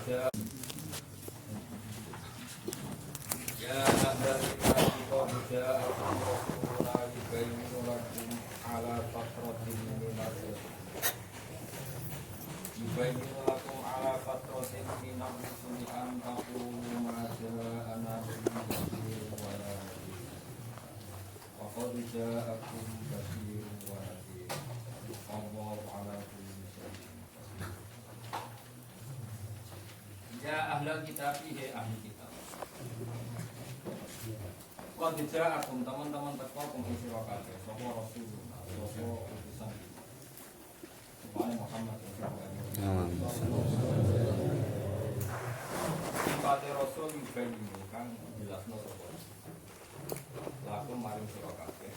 Ya, ya ada kita bisa Rasulullah yubayyinu lakum ala fatratin minar yubayyinu lakum ala fatratin minar rusuli an taqulu ma ja'ana bihi wa la wa qad ja'akum basyirun wa nadhir wallahu ala kulli syai'in qadir. Ya ahlal kitab, he ahli kitab. Qad ja'akum teman-teman teko ing sira kabeh sapa Rasulullah, sapa utusan Muhammad sallallahu alaihi wasallam. Sifate Rasul yubayyinu kang jelasno sapa. Lakum maring sira kabeh.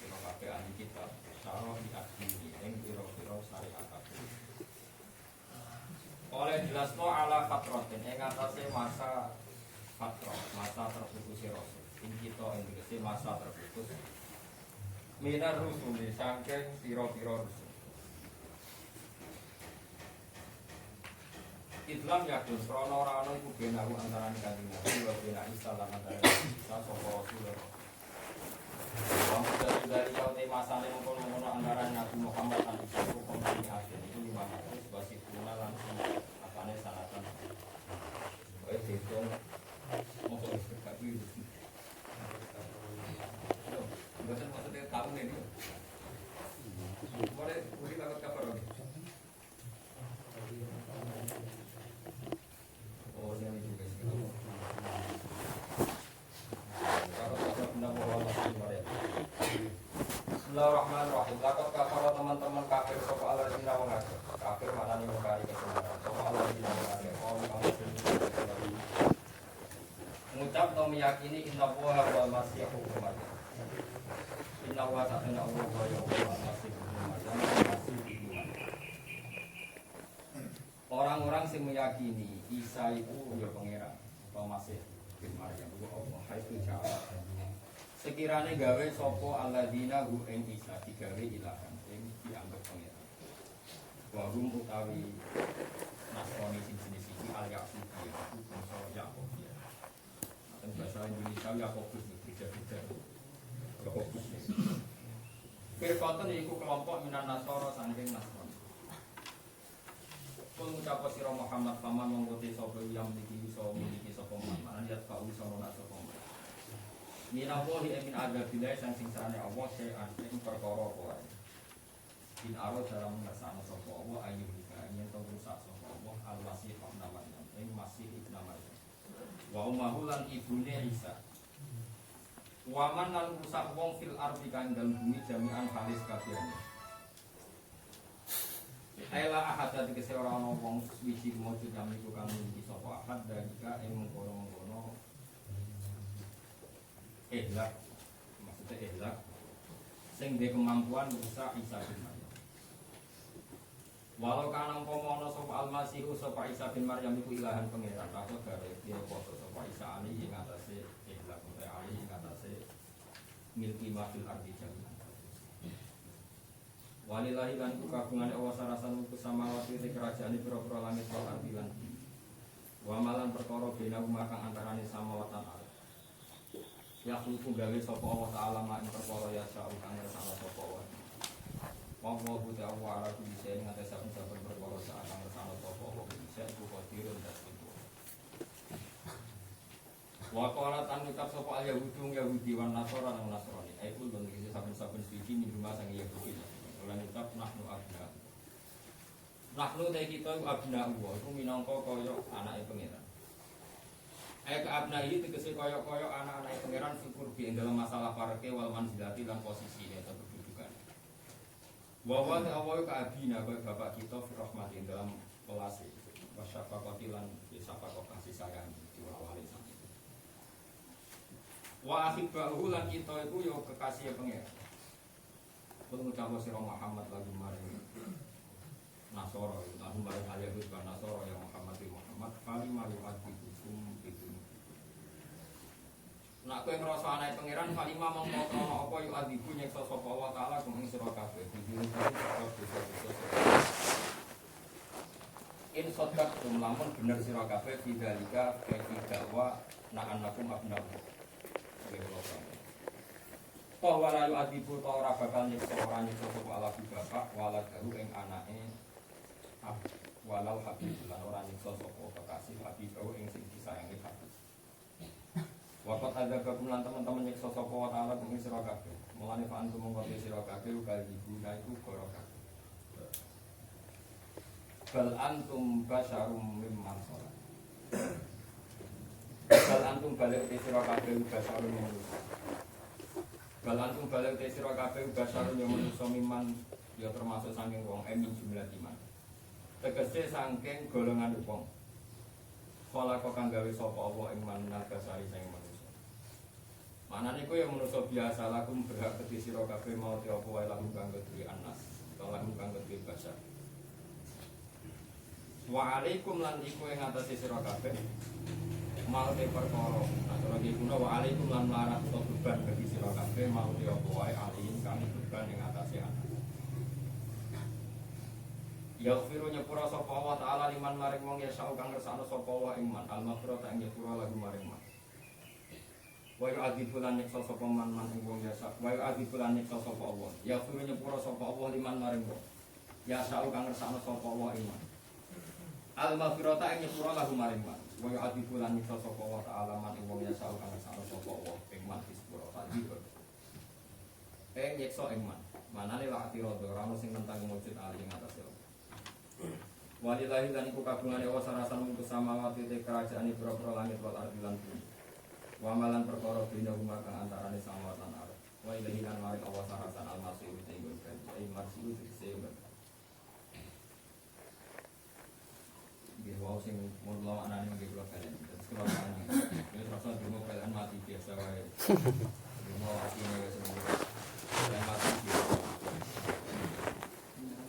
Sira kabeh ahli kitab, sarah diakini ing pira-pira syariat kabeh. Oleh jelasno ala fatratin ing atase masa fatrah, masa terputus Rasul. Ing kita ing tegese masa terputus minar rusul saking pira-pira rusul. Islam yakun krana ora ana iku benahu antarané kanjeng Nabi wa bena Isa lan antarané Isa sapa Rasulullah. Wong dari kau te masane mengkono-kono antarané Nabi Muhammad lan Isa kok komisi akhir itu 500 basi kuna lan apane sanatan. Kowe dihitung mosok wis gak kuwi. Yo, boten maksudnya tahun ini. Boleh kuwi takut kabar lagi. Oh, ini juga sih. Bismillahirrahmanirrahim. Lakot kafara teman-teman kafir sapa Allah dina wong akeh. Kafir maknane mengkari kebenaran. Sapa Allah dina wong akeh. Mengucap atau meyakini inna Allaha wal masih ibnu Maryam. Inna wa ta'ala Allah wa ya wal masih ibnu Maryam. Orang-orang yang meyakini Isa itu ya pangeran atau masih bin Maryam itu Allah itu jawab. Sekiranya gawe sopo alladzina hu ing Isa digawe ilahan ing dianggap pangeran. Wa hum utawi Nasrani sing jenis iki al-Yaqub ya bangsa Yakub ya. Dan bahasa Indonesia Yakobus beda-beda. Yakobus. Firqatun iku kelompok minan Nasara saking Nasrani. Kul ngucap sira Muhammad paman mongkoti sapa yang miliki sapa man lihat kau iso ana sapa man. Minallahi amin adabillah sing sarane Allah sayan ing perkara apa wae. In aro dalam ngersane sapa Allah ayu ika yen to rusak sapa Allah al-masih ibnu Maryam ing masih ibnu Maryam. Wa ummuhu lan ibune Isa. Waman lan rusak wong fil ardi kang dalem bumi jami'an halis kabehane. Aila ahad dadi kese ora ana wong suci mujud kang iku kang iki sapa ahad dalika ing mengkono-mengkono ihlak maksudnya ihlak sing duwe kemampuan rusak Isa bin Maryam. Walau kana umpama ana sapa Al-Masih sapa Isa bin Maryam iku ilahan pangeran apa gawe dia foto sapa Isa ali ing atase ihlak utawa ali ing atase milki mafil ardi jami'an. Walillahi lan kagungane Allah sarasan utus samawati te kerajaan pira-pira langit wal ardi lan bumi. Wa malan perkara bena kang antarane samawati lan ardh. Ya kudu gawe sapa Allah taala mak perkara ya sa'u kang ngersakno sapa wae. Wong ta'ala ala bisa ing atase saben perkara sak kang ngersakno sapa Allah bisa iku qadirun tasbihu. Wa qala tan ucap sapa al Yahudi wan Nasara lan Nasrani. Aikul lan iki saben-saben suci ning rumah sang Yahudi. Lan ucap nahnu abna. Nahnu te kita abna Allah, iku minangka kaya anake pangeran. Abna iki tegese kaya-kaya anak-anake pangeran syukur bi ing dalam masalah pareke wal manzilati lan posisi atau kedudukan. Wa wa ta'awwa ka abina kaya bapak kita fi rahmatin dalam pelasi. Wa syafaqati lan syafaqa kasih sayang diawali sampe. Wa ahibbahu lan kita iku ya kekasih pangeran. Mengucap sira Muhammad lagu maring Nasara lagu maring Yahud lan Nasara ya Muhammad kali mari hukum itu. Nak kowe ngrasa anae pangeran kalima mongko krana apa yu adiku nyeksa sapa wa taala kumeng sira kabeh. In sodakum lamun bener sira kabeh bidzalika dakwa na'annakum abnahu. Toh wala yu adibu toh ora bakal nyiksa sapa ala bapak wala daru ing anake walau habibullah ora nyiksa sapa kekasih habibahu ing sing disayangi habib. Waqat ada bakum lan teman-teman nyiksa sapa wa ta'ala ing sira kabeh. Mulane fa antum mongko sira kabeh uga ibu iku goro kabeh. Bal antum basyarum mimman sholat. Bal antum balik te sira kabeh basyarum manusa. Bal antum balik te sira kabeh basyarum manusa mimman ya termasuk saking wong min jumlah iman. Tegese saking golongan wong. Kala kok kang gawe sapa Allah ing manal basari sing manusa. Manane kowe ya manusa biasa lakum berhak kedhi sira kabeh mau te apa wae lakum kang kedhi anas. Utawa lakum kang kedhi basar. Wa alaikum lan iku ing atase sira kabeh mau te perkara atau lagi guna wa alaikum lan larat utawa beban bagi sira kabeh mau te apa wae alin kami beban ing atase anak. Yaghfiru nyepura sapa Allah taala liman maring wong ya sa'u kang ngersakno sapa wa ing man al-maghfirah ta ing nyepura lagu maring man. Wa yu'adzibu lan nyiksa sapa man ing wong ya sa'u wa yu'adzibu lan nyiksa sapa Allah. Yaghfiru nyepura sapa Allah liman maring wong ya sa'u kang ngersakno sapa wa ing man. Al-maghfirah ta ing nyepura lagu maring man. Wa yu'adzibu lan nyiksa sapa wa ta'ala man ing wong ya sa'u kang ngersakno sapa wa ing man disepura ta iki. Nyiksa ing man. Manane la atirodo ora ono sing nentang mujud ali ing atas ya. Walillahi lan iku kagungane Allah sarasan untuk samawati te kerajaan pira-pira langit wal ardi lan bumi. Wa malan perkara bina huma kang antarane samawati lan ardh. Wa ilahi lan maring Allah sarasan al-masih te ingkang ai masih te sing. Nggih wae sing mun lawanane nggih kula kalian. Terus kula kalian. Wis rasa demo kalian mati biasa wae. Demo atine wis kalian mati biasa.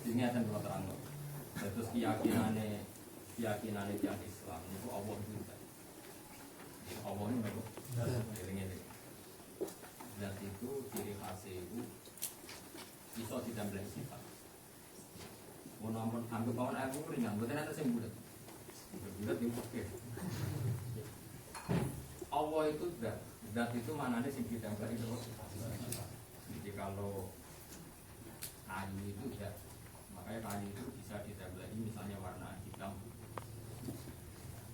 Ini akan kula terangno. Terus keyakinannya tiang Islam itu Allah itu Allah ini memang dan itu ciri khasnya itu bisa ditambah sifat. Mau namun anggap kawan air ringan, bukan ada yang bulat itu oke. Allah itu dat itu mananya sing ditambah itu. Jadi kalau kayu itu dat, makanya kayu itu bisa ditambahi misalnya warna hitam.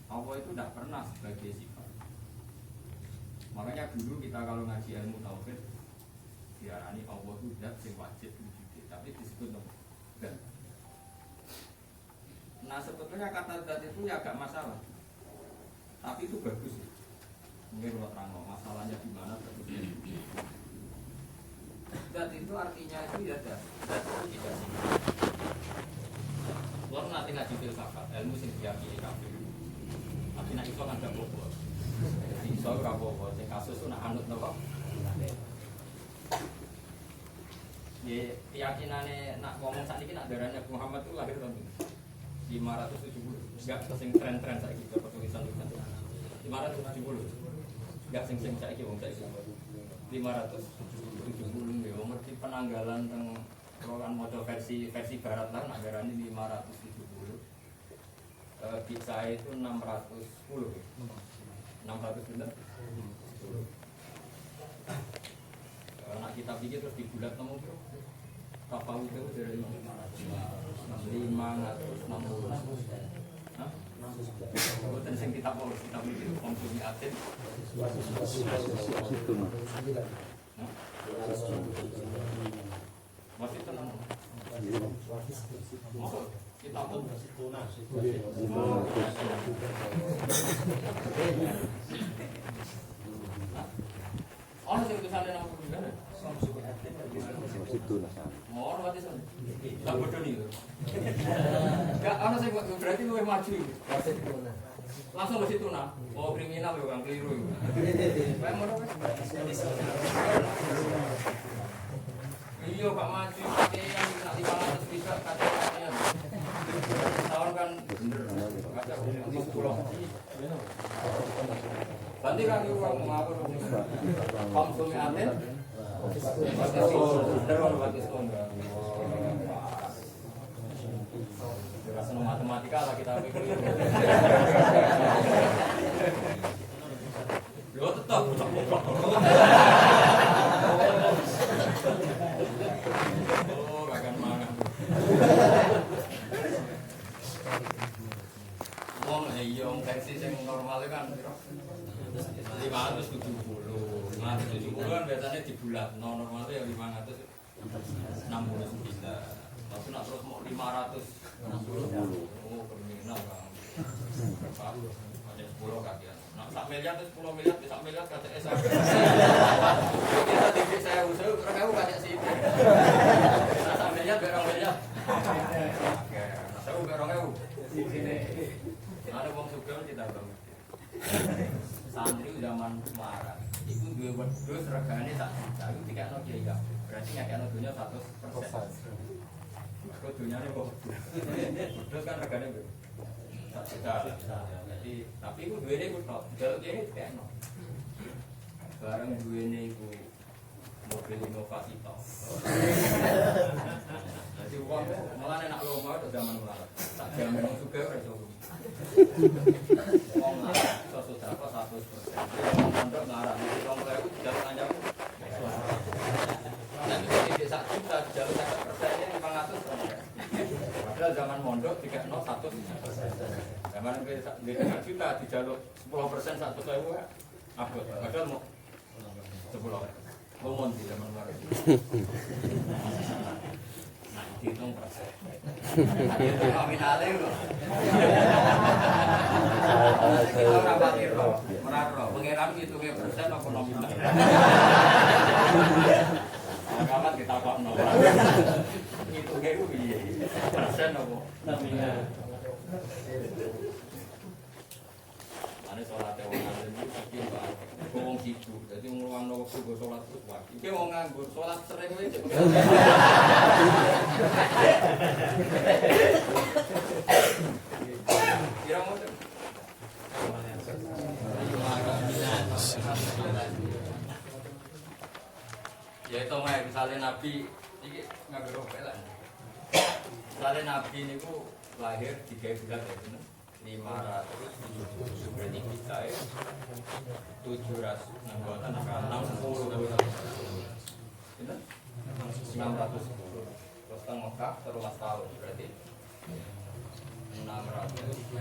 Allah itu tidak pernah sebagai sifat. Makanya dulu kita kalau ngaji ilmu tauhid diarani Allah itu zat yang wajib wujud, tapi disebut zat. Nah sebetulnya kata zat itu ya agak masalah, tapi itu bagus. Mungkin kalau terang masalahnya di mana bagusnya. Zat itu artinya itu ya zat itu tidak sifat. Kalau nanti ngaji filsafat, ilmu sing diyakini kabeh. Tapi nek iso kan gak apa-apa. Iso ora apa-apa, sing kasus ku nak anut napa? Ya keyakinane nak ngomong sakniki nak darahnya Muhammad itu lahir tahun 570. Enggak sing tren-tren saiki apa tulisan-tulisan. 570. Enggak sing saiki wong saiki. 570 ya ngerti penanggalan teng kan model versi barat lah anggarannya 570 bisa itu 610 benar nah kita pikir terus dibulat nomor apa itu dari 560 dan yang kita pikir konsumsi atin masih tenang. Kita pun orang sing tulisane nang kuwi kan. Mau mati sana. Tak bodoh nih. Enggak ana sing berarti luwih maju. Langsung mesti tuna. Oh kriminal yo Kang keliru. Kayak ngono wis. Iya Pak maju pakai yang nanti malah bisa kata-katanya. Tahun kan bener. Kata pulau. Nanti kan uang ngapa konsumsi aten. Bener orang batis seneng matematika lah kita pikir. Yo tetap goblok. Oh, gak mangan. Wong iya versi sing normal kan 570. 570 kan biasanya dibulat. Normalnya ya 569. Tapi nak terus mau 560. Oh, kriminal Bang. Ada 10 kakian. Nah, 1 miliar itu 10 miliar, 1 miliar kacak esa. Kita dikit saya usul, orang kacak sih. Nah, 1 miliar, 2 miliar. Oke, nah, saya udah orang ada wong sugeng kita bangun. Santri zaman marah. Itu 2 wedhus regane sak juta. Iku dikakno kiai ya. Berarti ngakekno dunya 100%. Kok dunyane kok. Wedhus kan regane sak juta. Jadi tapi iku duwene iku tok. Jaluk kiai dikakno. Bareng duwene iku mobil inovasi tok. Jadi uang malah enak lomba itu zaman malah. Tak jamin wong sugih ora iso. Wong sudah kok 100%. Wong pondok ngarani wong kaya jaluk anjang. Nanti di 1 juta jaluk 100% ini 500%. Padahal zaman mondok 3 0 100%. Zaman di 1 juta dijaluk 10% 100.000 ya. Abot. Padahal mau 10. Ngomong di zaman baru. Nah, dihitung persen. Dihitung nominalnya loh. Kita rapati roh, merah pengeran hitungnya persen apa nominal. Kapan kita kok nominal. Hitungnya itu persen apa nominal. Ane sholat wong alim iki saking bae. Wong situ, dadi ngruwangno wektu go sholat terus wae. Iki wong nganggur sholat sering wae. Kira ngoten. Ya itu mah misalnya Nabi iki nganggur pelan. Misalnya Nabi niku lahir 3 bulan ya bener. 500 berarti kita ya 700 anggota 610 610 terus kan Mekah terus tahun berarti 623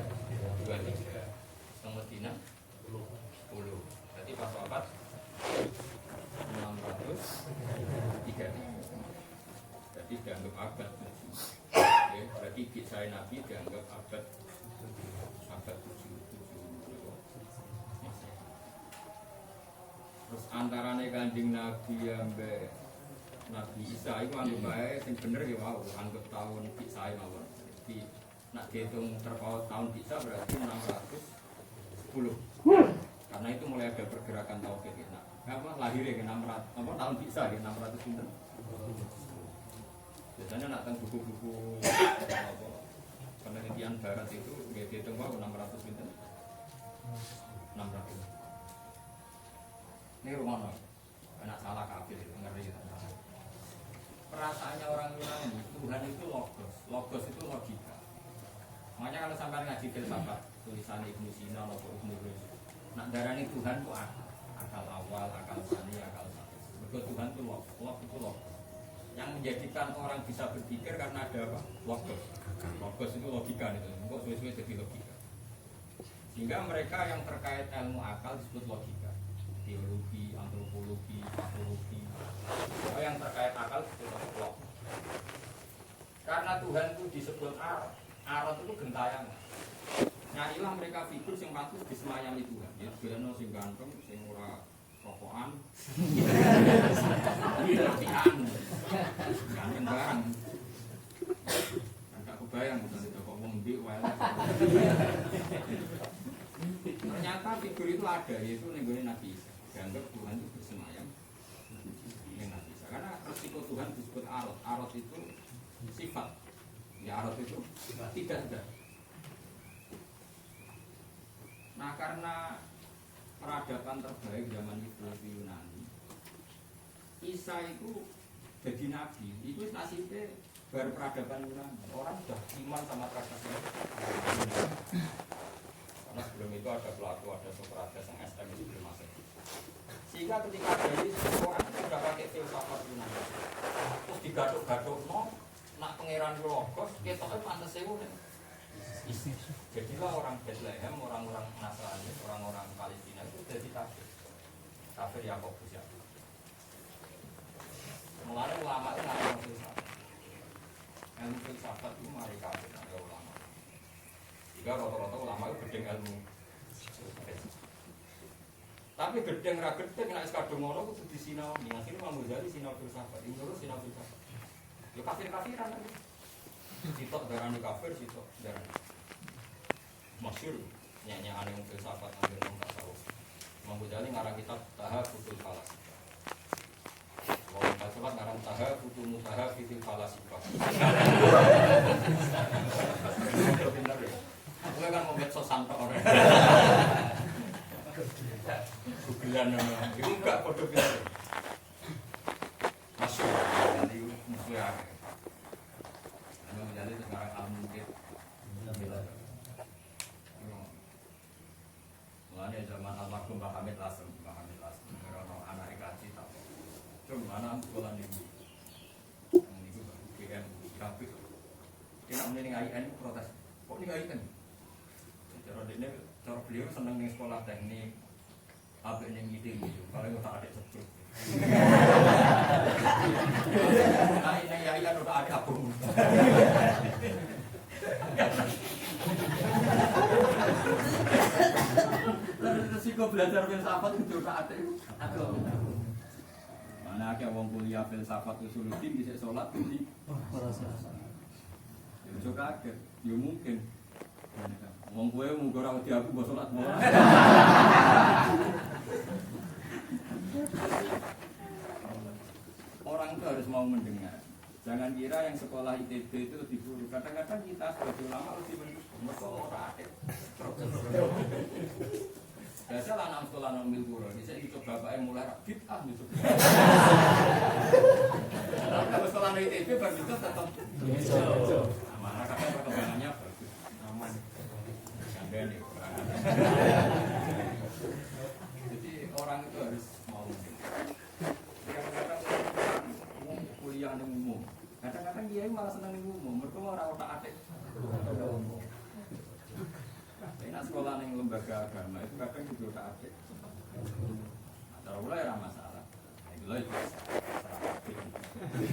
setengah Medina 10 berarti pas wafat 603 jadi dianggap abad ya, berarti kisah Nabi dianggap abad 7. Terus antarane Kanjeng Nabi ambek Nabi Isa itu anggap bae sing bener ya wow, anggap tahun Isa mawon. Jadi nak dihitung terpaut tahun Isa berarti 610. Karena itu mulai ada pergerakan tauhid ya. Apa lahirnya 600 apa tahun Isa ya 600 pinten. Biasanya nak teng buku-buku apa penelitian barat itu dia hitung wow 600 pinten 600 ini rumah anak salah kafir ngeri kita perasaannya orang Yunani Tuhan itu logos itu logika makanya kalau sampai ngaji filsafat tulisan Ibnu Sina atau Ibnu Rus nak darani Tuhan itu akal awal, akal sani, akal sani berikut Tuhan itu logos yang menjadikan orang bisa berpikir karena ada apa? Logos itu logika itu, kok suwe-suwe jadi logika. Sehingga mereka yang terkait ilmu akal disebut logika, teologi, antropologi, patologi. Yang terkait akal disebut logika. Karena Tuhan itu disebut arot itu gentayangan. Nyarilah mereka figur yang patut disemayami Tuhan. Ya, bilano sing ganteng, sing ora rokokan, rapian, ganteng barang. Agak kebayang misalnya kok ngombe wae. Ternyata figur itu ada, yaitu nenggone Nabi Isa. Dianggap Tuhan itu bersemayam dengan Nabi Isa. Karena resiko Tuhan disebut arot. Arot itu sifat. Ya arot itu tidak ada. Nah karena peradaban terbaik zaman itu di Yunani, Isa itu jadi nabi, itu nasibnya baru peradaban Yunani. Orang sudah iman sama tradisi. Karena sebelum itu ada Plato, ada Socrates, yang SM sebelum Masehi. Sehingga ketika dari orang itu sudah pakai filsafat Yunani. Terus digaduk-gaduk, nak pangeran logos, ketoknya pantas sewu. Jadilah orang Bethlehem, orang-orang Nasrani, orang-orang Palestina itu jadi kafir. Kafir Yakobus ya. Mulanya ulama itu nggak filsafat. Ilmu filsafat itu mari kafir ada ulama. Jika rata-rata ulama itu gedeng ilmu. Tapi gedeng ra gedeng nek kadung ngono kudu disinau. Ning asline Imam Ghazali sinau filsafat, ini terus sinau filsafat. Yo kafir-kafiran aja. Sitok darani kafir, sitok darani. Masyhur nyanyian yang filsafat ambil wong tasawuf. Imam Ghazali ngarang kitab Tahafutul Falasifah. Wong tasawuf ngarang Tahafutul Mutahafifil Falasifah. Pinter ya. Aku kan mau medsos santok orang. Googlean nama. Itu enggak kode pinter. Masyhur nanti musuh ya. Imam Ghazali ngarang Al-Munqidh. Mulanya zaman almarhum Mbah Hamid Lasem, karena anak kaji tak. Cuma anak sekolah ini, ini UGM, grafik. Dia nak mending IN protes. Kok ni IN? Cara beliau senang nih sekolah teknik, abis nih meeting gitu. Kalau nggak tak ada sebut. Nah ini IN udah ada apa? Resiko belajar filsafat itu juga ada. Mana ada wong kuliah filsafat usuluddin bisa sholat di itu kaget, ya mungkin. Wong kowe muga ora wedi aku mbok sholat mau. Orang itu harus mau mendengar. Jangan kira yang sekolah ITB itu lebih buruk. Kadang-kadang kita sebagai ulama lebih mendukung. Mereka orang aktif. Biasa lah anak sekolah nomil buruk. Bisa ikut bapak yang mulai bid'ah gitu. Tapi kalau sekolah ITB baru itu tetap. Mana kadang perkembangannya bagus. Aman. Sampai nih. Jadi orang itu harus mau mendengar. Kadang-kadang kuliah yang umum. Kadang-kadang dia malah senang yang umum. Mereka orang otak atik. Enak sekolah yang lembaga agama itu kadang juga otak atik. Cara mulai ada masalah. Itulah itu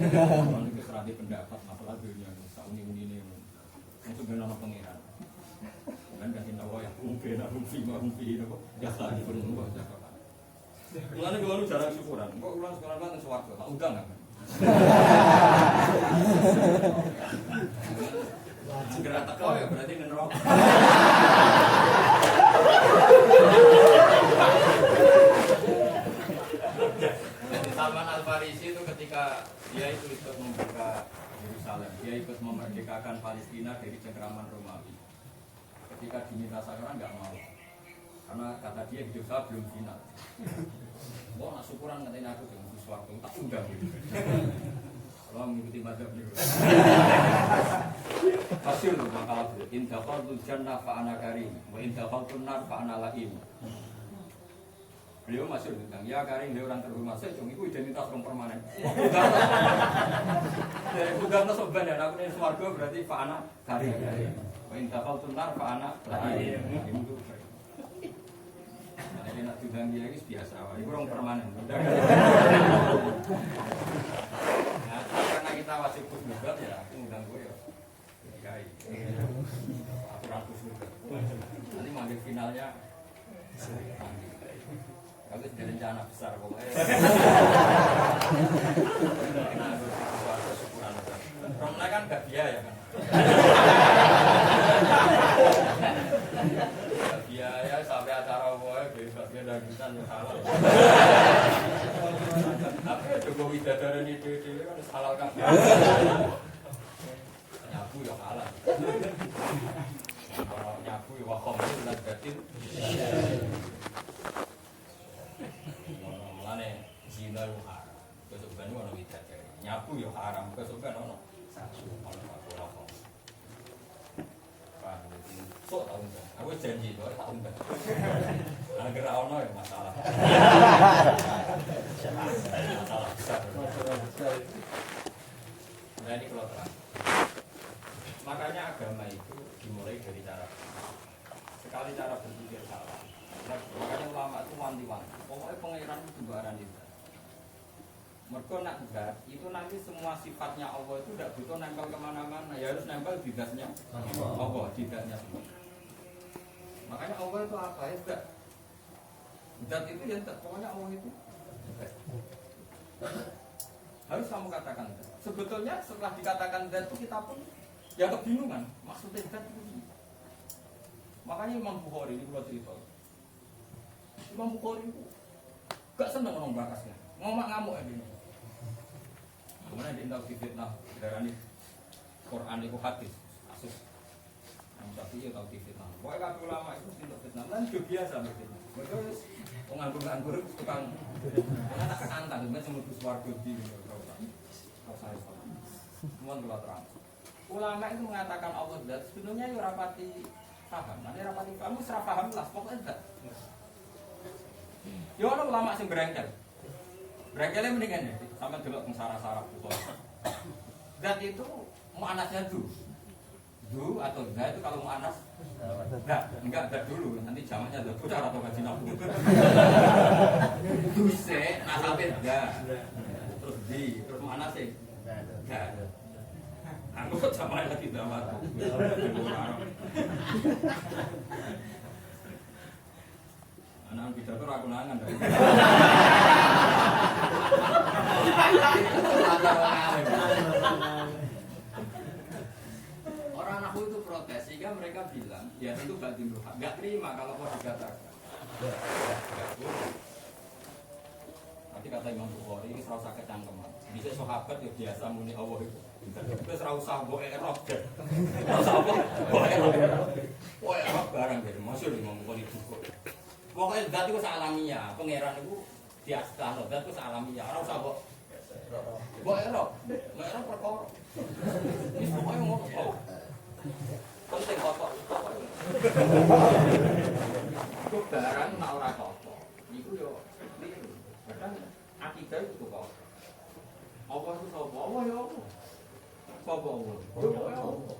kalau itu serati pendapat masalah dunia. Sauni-uni ini untuk benar pengiran. Dan kasih tahu ya mungkin ya tadi pun membaca apa. Mulanya kalau lu jarang syukuran. Kok ulang sekolah banget sewaktu. Tak udang kan? Segera teko ya berarti ngerok. Jadi Salman Al-Farisi itu ketika dia itu ikut membuka Yerusalem, dia ikut memerdekakan Palestina dari cengkeraman Romawi. Ketika diminta sekarang nggak mau, karena kata dia hidup saya belum final. Wah, nak syukuran ngetin aku dengan sesuatu tak undang gitu. Kalau mengikuti mazhab beliau. Hasil tuh makalah itu. In dakhaltul jannah fa ana karim, wa in dakhaltun nar fa ana laim. Beliau masih bilang, ya karim dia orang terhormat. Saya cuma itu identitas orang permanen. Bukan sobat ya, aku ini swarga berarti fa ana karim. Wa in dakhaltun nar fa ana laim. Ini nak tudang dia ini biasa, itu orang permanen. Nah, karena kita wajib khusnudzon ya, aku ngundang gue ya. Kiai. Aturan khusnudzon. Nanti manggil finalnya. Kalau sudah rencana besar pokoknya. Nah, itu syukuran. Romlah kan gak biaya kan. Biaya sampai acara boy bebasnya dagitan yang halal. Tapi Jokowi dadaran itu kan halal kan. Nyabu ya halal. Kalau nyabu ya wakom itu ladatin. Mulane zina itu haram. Kesukaan itu orang bidadari. Nyabu ya haram. Kesukaan orang. Agar ono ya masalah. Masalah besar. Nah ini kalau terang. Makanya agama itu dimulai dari cara sekali cara berpikir salah. Makanya ulama itu wanti-wanti. Pokoknya pengiran itu barang itu. Mergo nak zat itu nanti semua sifatnya Allah itu tidak butuh nempel kemana-mana, ya harus nempel di zatnya Allah, di zatnya semua. Makanya Allah itu apa ya? Zat itu ya pokoknya Allah itu harus kamu katakan. Sebetulnya setelah dikatakan zat itu kita pun ya kebingungan maksudnya zat itu. Makanya Imam Bukhari ini kalau cerita, Imam Bukhari itu gak seneng orang bakasnya, ngomong ngamuk aja. Kemudian dia tahu fitnah darah ini Quran itu hadis asus. Yang satu ya tahu fitnah. Pokoknya kata ulama itu tidak fitnah. Dan juga biasa fitnah. Mereka nganggur-nganggur tukang anak antang sebenarnya semua suwargo di semua telah terang. Ulama itu mengatakan Allah zat sebenarnya ya rapati paham. Nanti rapati kamu serap paham lah pokoknya zat. Ya orang ulama yang berengkel. Berengkelnya mendingan ya. Sampai delok sarah-sarah putus. Zat itu muannasnya du atau zat itu kalau muannas enggak dulu nanti jamaknya zat putar atau kaji nabu. Du se nasabet terus di terus muannasnya aku kok jamaknya lagi damat. Anak pidato ra kunangan. Orang aku itu protes sehingga mereka bilang ya itu gak timbul hak, gak terima kalau mau dikatakan. Nanti kata Imam Bukhari ini serasa kecangkeman. Bisa sahabat ya biasa muni Allah itu. Terus serasa mbok erok. Serasa apa? Mbok erok. Oh erok barang dari masyhur Imam Bukhari itu. Pokoknya zat itu alamiah, pangeran itu di atas zat itu alamiah. Ora usah mbok erok perkara. Wis pokoke ngono. Penting kok. Kok barang nek ora kok. Iku yo keliru. Kadang akidah itu kok. Allah itu sapa? Allah ya Allah. Sapa Allah? Ya Allah.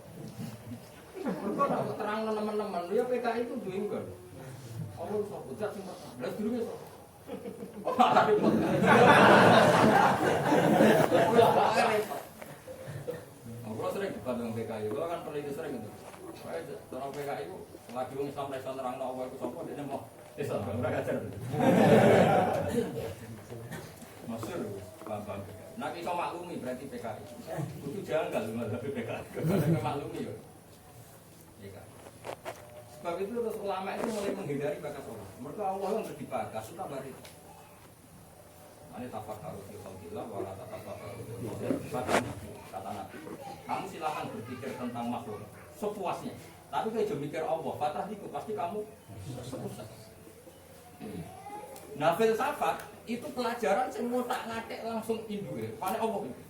Kok terang teman-teman, ya PKI itu duwe kan. Allah itu sapa? Zat sing pertama. Lah durunge sapa? Malah repot. Kalau sering debat dengan PKI, kalau kan peneliti sering itu. Orang PKI itu lagi orang Islam Islam terang Allah itu sopo, dia mau Islam orang ajar. Masyur, bang. Nak iso maklumi berarti PKI. Itu janggal malah PKI. Kalau maklumi ya. Sebab itu terus ulama itu mulai menghindari bakas orang. Mereka Allah yang berdibakas, sudah bari. Ini tafakkaru fi khalqillah wa la tafakkaru fi khalqillah. Kata Nabi, kamu silakan berpikir tentang makhluk sepuasnya. Tapi kalau jauh mikir Allah, fatrah itu pasti kamu sepuasnya. Nah filsafat itu pelajaran yang mau tak ngatek langsung induk. Paling Allah itu.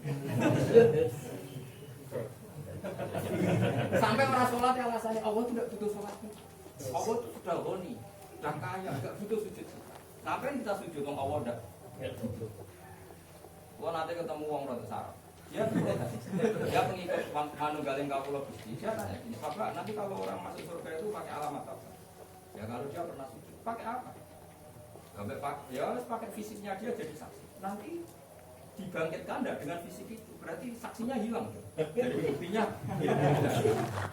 Sampai orang sholat yang alasannya Allah tidak butuh sholat. Allah itu sudah goni, sudah kaya, tidak butuh sujud. Ngapain kita sujud kalau Allah tidak? Kalau nanti ketemu orang rada sarap, dia pengikut manunggaling kaulo Gusti. Dia tanya gini, Bapak, nanti kalau orang masuk surga itu pakai alamat apa? Ya kalau dia pernah sujud, pakai apa? Ya pakai fisiknya dia jadi saksi. Nanti dibangkitkan enggak dengan fisik itu, berarti saksinya hilang. Jadi buktinya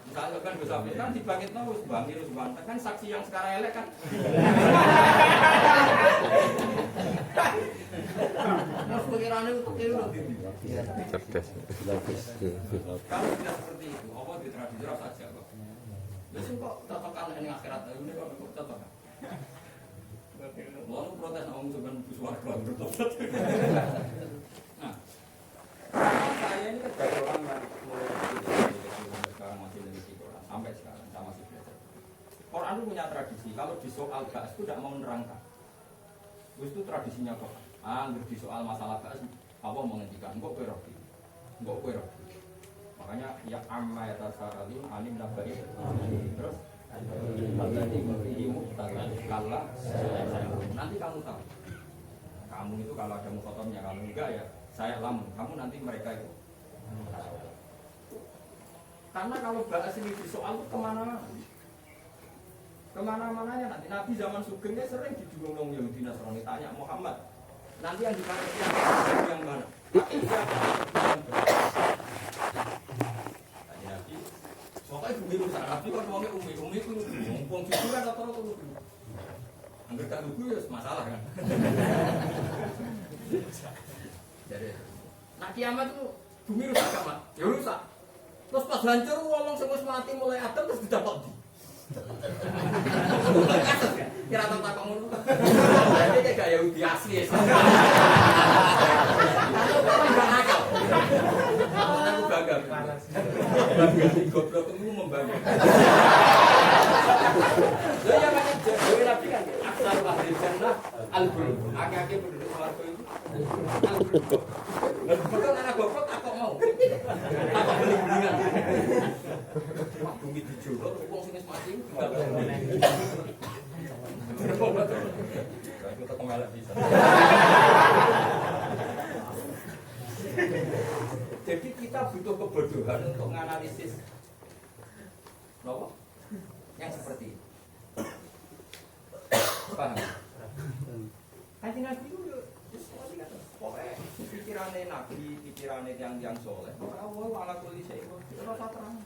misalnya kan bisa kan dibangkit terus bangkit kan saksi yang sekarang elek kan. Mas pikirannya itu cerdas. Kalau tidak seperti itu, apa di tradisi saja kok. Terus kok cocokkan dengan akhirat ini kok cocok. Mau protes om sebenarnya suara keluar. Nah, saya ini kan dari orang yang mulai sekarang masih meneliti Quran sampai sekarang saya masih belajar. Quran itu punya tradisi kalau di soal bahas itu tidak mau menerangkan. Itu tradisinya kok. Di soal masalah bahas apa menghentikan? Enggak peroki. Makanya ya amma ya tasaralun alim nabai. Terus Kalla, nanti kamu tahu. Kamu itu kalau ada mukhotomnya, kalau enggak ya saya lamun. Kamu nanti mereka itu. Karena kalau bahas ini di soal itu kemana-mana. Kemana-mananya nanti Nabi zaman Sugengnya sering didulung Yahudi Nasrani tanya Muhammad. Nanti yang dipakai yang mana? Pakai siapa? Tanya Nabi. Pokoknya bumi rusak. Nabi kan ngomongnya umi itu ngomong gitu kan rata-rata lugu. Angger gak lugu ya masalah kan. Jadi, nak kiamat itu bumi rusak gak mak? Ya rusak. Terus pas hancur ngomong semua mati mulai Adam terus didapat di. Kira tak tak ngomong. Jadi kayak gak Yahudi asli. Enggak nakal. Aku bangga. Goblok itu membangga. Lah ya kan jadi Nabi kan asal ahli jannah al-ghurub. Akeh-akeh penduduk swarga itu al-ghurub. Lah betul anak goblok tak kok mau. Tak beli-belingan. Wah bumi dijolok wong sing wis mati enggak. Aku tak kemelek bisa. Jadi kita butuh kebodohan untuk menganalisis nopo yang seperti ini. Paham? Kanjeng Nabi itu pokoknya pikirannya Nabi, pikirannya yang soleh. Allah ala kulli syai'in qadir. Ora terang.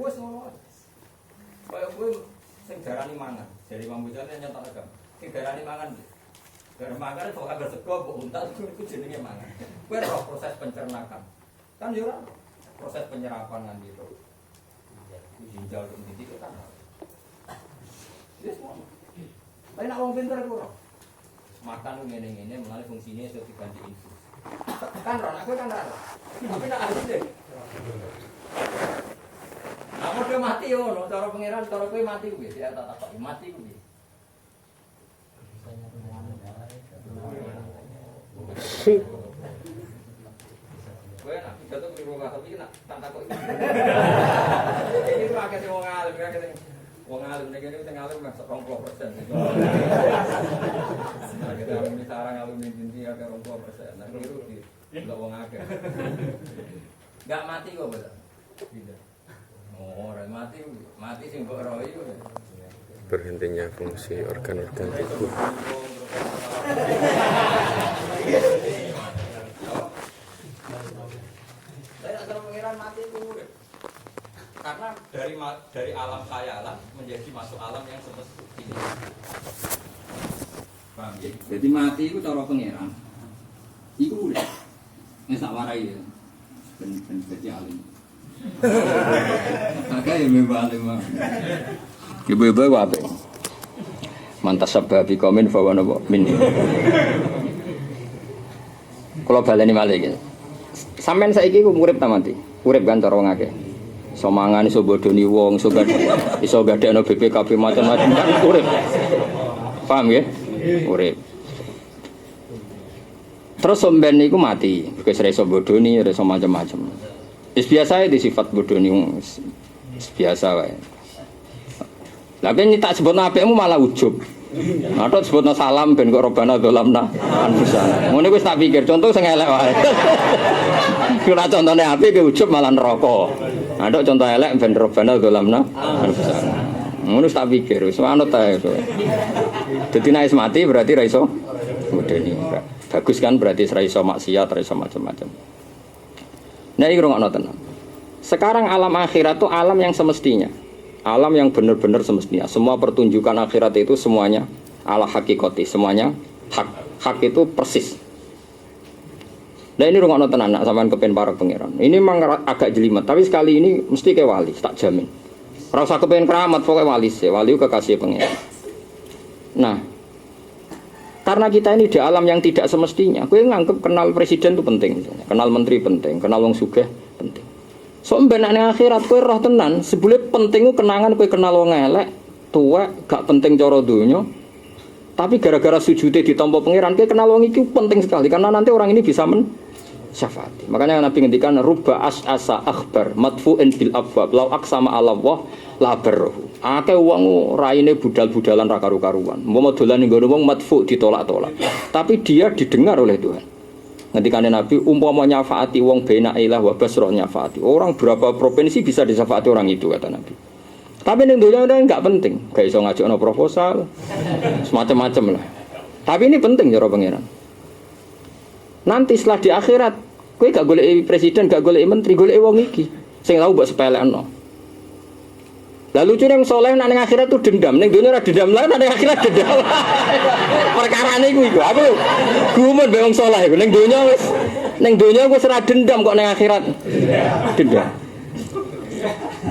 Wes ngono. Kaya kowe sing darani mangan, dari Imam Ghazali nyentak agam. Sing darani mangan. Darani mangan kok agak sego kok untal iku jenenge mangan. Kowe ora proses pencernakan. Kan yo ora proses penyerapan nganti itu. Ginjal titik itu kan. Wis ngono. Tapi nek wong pinter iku ora. Makan ngene-ngene mulane fungsine iso diganti infus. Kan ora, aku kan ora. Tapi nek ahli deh. Kamu udah mati yo, no, cara pangeran, cara kowe mati kuwi, ya tak takoki mati kuwi. Kowe nak pidato di rumah tapi nak tak takoki. Ini ku akeh wong alim, akeh wong alim nek ngene sing alim masuk 20%. Nah, kita ini sarang alim inti akeh 20%. Nah, niru di lho wong akeh. Enggak mati kok, Pak. Tidak. Oh, mati sing mbok roh iku. Berhentinya fungsi organ-organ tubuh. Saya tak pengiran mati itu karena dari alam khayalan menjadi masuk alam yang semestinya. Paham ya? Jadi mati itu cara pengiran. Iku udah. Wis tak warai ya. Ben dadi alim. Kakak ya membalim mah. Ibu-ibu ku apik. Mantas sebab komen bahwa napa min. Kalau baleni malih iki. Sampeyan saiki ku urip ta mati? Urip kan cara wong akeh. Iso mangan, iso bodoni wong, iso gadekno BPKB macam-macam kan urip. Paham ya? Urip. Terus sampeyan niku mati, wis ora iso bodoni, ora iso macam-macam. Wis biasa di sifat bodoni biasa wae. Lah ben tak sebutno apikmu malah ujub. Atau sebutno salam ben kok robana dolamna anfusana. Ngene wis tak pikir contoh sing elek wae. Kira contone apik ke ujub malah neraka. Atau contoh elek ben robana dolamna anfusana. Ngono wis tak pikir wis anut ae. Dadi nek wis mati berarti ra iso bodoni. Bagus kan berarti ra iso maksiat, ra iso macam-macam. Nah ini rungokno tenan. Sekarang alam akhirat itu alam yang semestinya, alam yang benar-benar semestinya. Semua pertunjukan akhirat itu semuanya ala hakikati, semuanya hak. Hak itu persis. Nah ini rungokno tenan nak sampean kepen para pangeran. Ini memang agak jelimet, tapi sekali ini mesti ke wali, tak jamin. Ora usah kepen keramat, pokoknya wali sih, wali kekasih pangeran. Nah, karena kita ini di alam yang tidak semestinya, gue nganggep kenal presiden itu penting, misalnya. Kenal menteri penting, kenal wong sugih penting. So mbenane akhirat gue roh tenan, sebule penting ku kenangan gue kenal wong elek, tuwek, gak penting cara donya. Tapi gara-gara sujude ditampa pangeran, gue kenal wong iki penting sekali karena nanti orang ini bisa syafaati. Makanya Nabi ngendikan rubba as'asa akhbar madfu'in bil abwab law aqsama ala Allah la barrahu. Akeh wong raine budal-budalan ra karu-karuan. Umpama dolan ning wong madfu ditolak-tolak. Tapi dia didengar oleh Tuhan. Ngendikane Nabi umpama nyafaati wong bena ilah wa basra nyafaati. Orang berapa provinsi bisa disyafaati orang itu kata Nabi. Tapi ning dunya enggak penting. Gak iso ngajakno proposal. Semacam-macam lah. Tapi ini penting cara pangeran. Nanti setelah di akhirat, kowe gak golek presiden, gak golek menteri, golek wong iki sing tau mbok sepelekno. Lah lucu yang soleh nang akhirat tuh dendam, ning dunya ora dendam lah, nang akhirat dendam. Perkarane iku aku gumun be wong soleh iku ning dunya wis ora dendam kok nang akhirat. Dendam.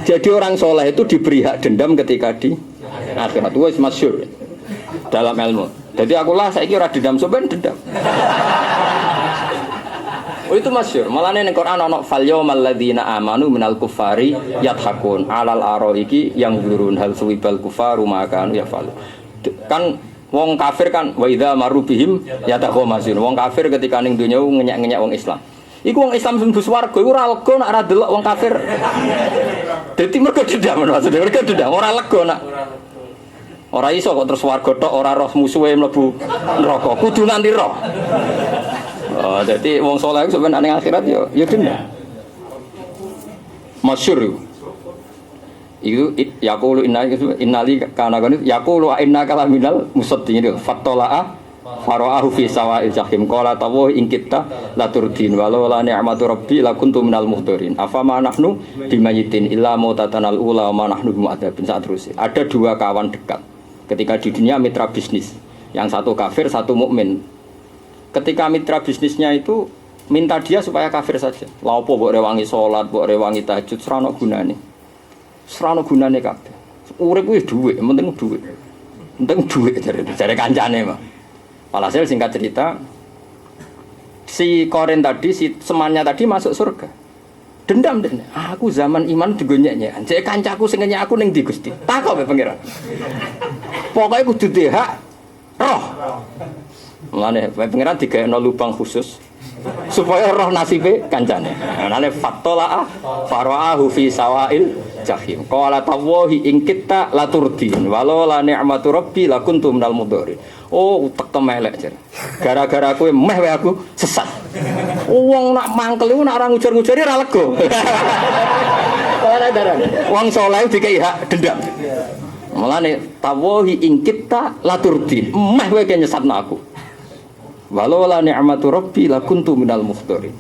Jadi orang soleh itu diberi hak dendam ketika di akhirat. Wis masyhur dalam ilmu. Jadi aku lah saiki ora dendam sampean dendam. Oh itu masyhur. Malane ning Quran ana fal yaumal ladzina amanu minal kuffari yadhakun alal araiki yang zurun hal suwibal kufaru maka ya fal. Kan wong kafir kan wa idza marubihim yataqamasun. Wong kafir ketika ning donya ngenyek-ngenyek wong Islam. Iku wong Islam sing swarga iku ora lega nek ora delok wong kafir. Dadi mergo dendam maksudnya mergo dendam ora lega nak. Ora iso kok terus warga tok ora roh musuhe mlebu neraka. Kudu nganti roh. Oh, jadi wong saleh iku sampeyan ning akhirat ya dendam. Masyhur itu yaqulu innali kana kan yaqulu inna kalaminal musaddiqin fattala'a fara'ahu fi sawa'il jahim qala tawa in kitta laturdin walau la ni'matu rabbi lakuntu minal muhdarin afama nahnu bimayitin illa mautatanal ula wa nahnu bimu'adzabin saat terus. Ada dua kawan dekat ketika di dunia mitra bisnis, yang satu kafir satu mukmin. Ketika mitra bisnisnya itu minta dia supaya kafir saja. Lha opo mbok rewangi salat, mbok rewangi tahajud, serana gunane. Serana gunane kabeh. Urip kuwi dhuwit, penting dhuwit. Penting dhuwit jare kancane mah. Walhasil singkat cerita, si Koren tadi, si semannya tadi masuk surga. Dendam deh. Aku zaman iman digonyeknya. Jek kancaku sing ngenyek aku ning ndi Gusti? Takok be pangeran. Pokoke kudu hak roh. Mulane pangeran digaekno lubang khusus supaya roh nasibe kancane. Mulane fattala faraahu fi sawail jahim. Qala tawahi in kitta laturdin walau la ni'matu rabbi lakuntu minal mudharin. Oh utek temelek jar. Gara-gara kowe meh wae aku sesat. Wong nak mangkel iku nak ora ngujar-ngujari ora lega. Ora darane. Wong saleh dikai hak dendam. Mulane tawahi in kitta laturdin. Meh wae nyesatno aku. Walau la ni'matu rabbi lakuntu minal muhdarin.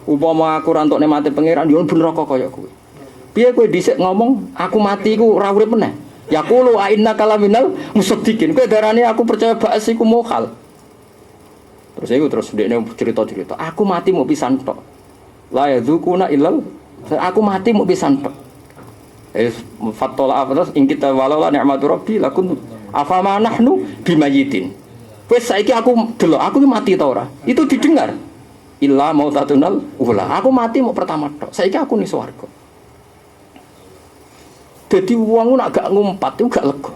Upama aku ra entuk nikmate pangeran yo ben neraka kaya kowe. Piye kowe dhisik ngomong aku mati iku ora urip meneh. Yaqulu a inna kalaminal musaddiqin. Kowe darane aku percaya ba'as iku mukhal. Terus dekne cerita-cerita. Aku mati mau pisan tok. La yadzukuna illal aku mati mau pisan tok. Fattala terus ing kita walau la ni'matu rabbi lakuntu afama nahnu bimayitin. Wes saiki aku delok aku mati ta ora? Itu didengar. Illa mautatunal ula. Aku mati mau pertama tok. Saiki aku ning swarga. Dadi wong nak gak ngumpat itu gak lega.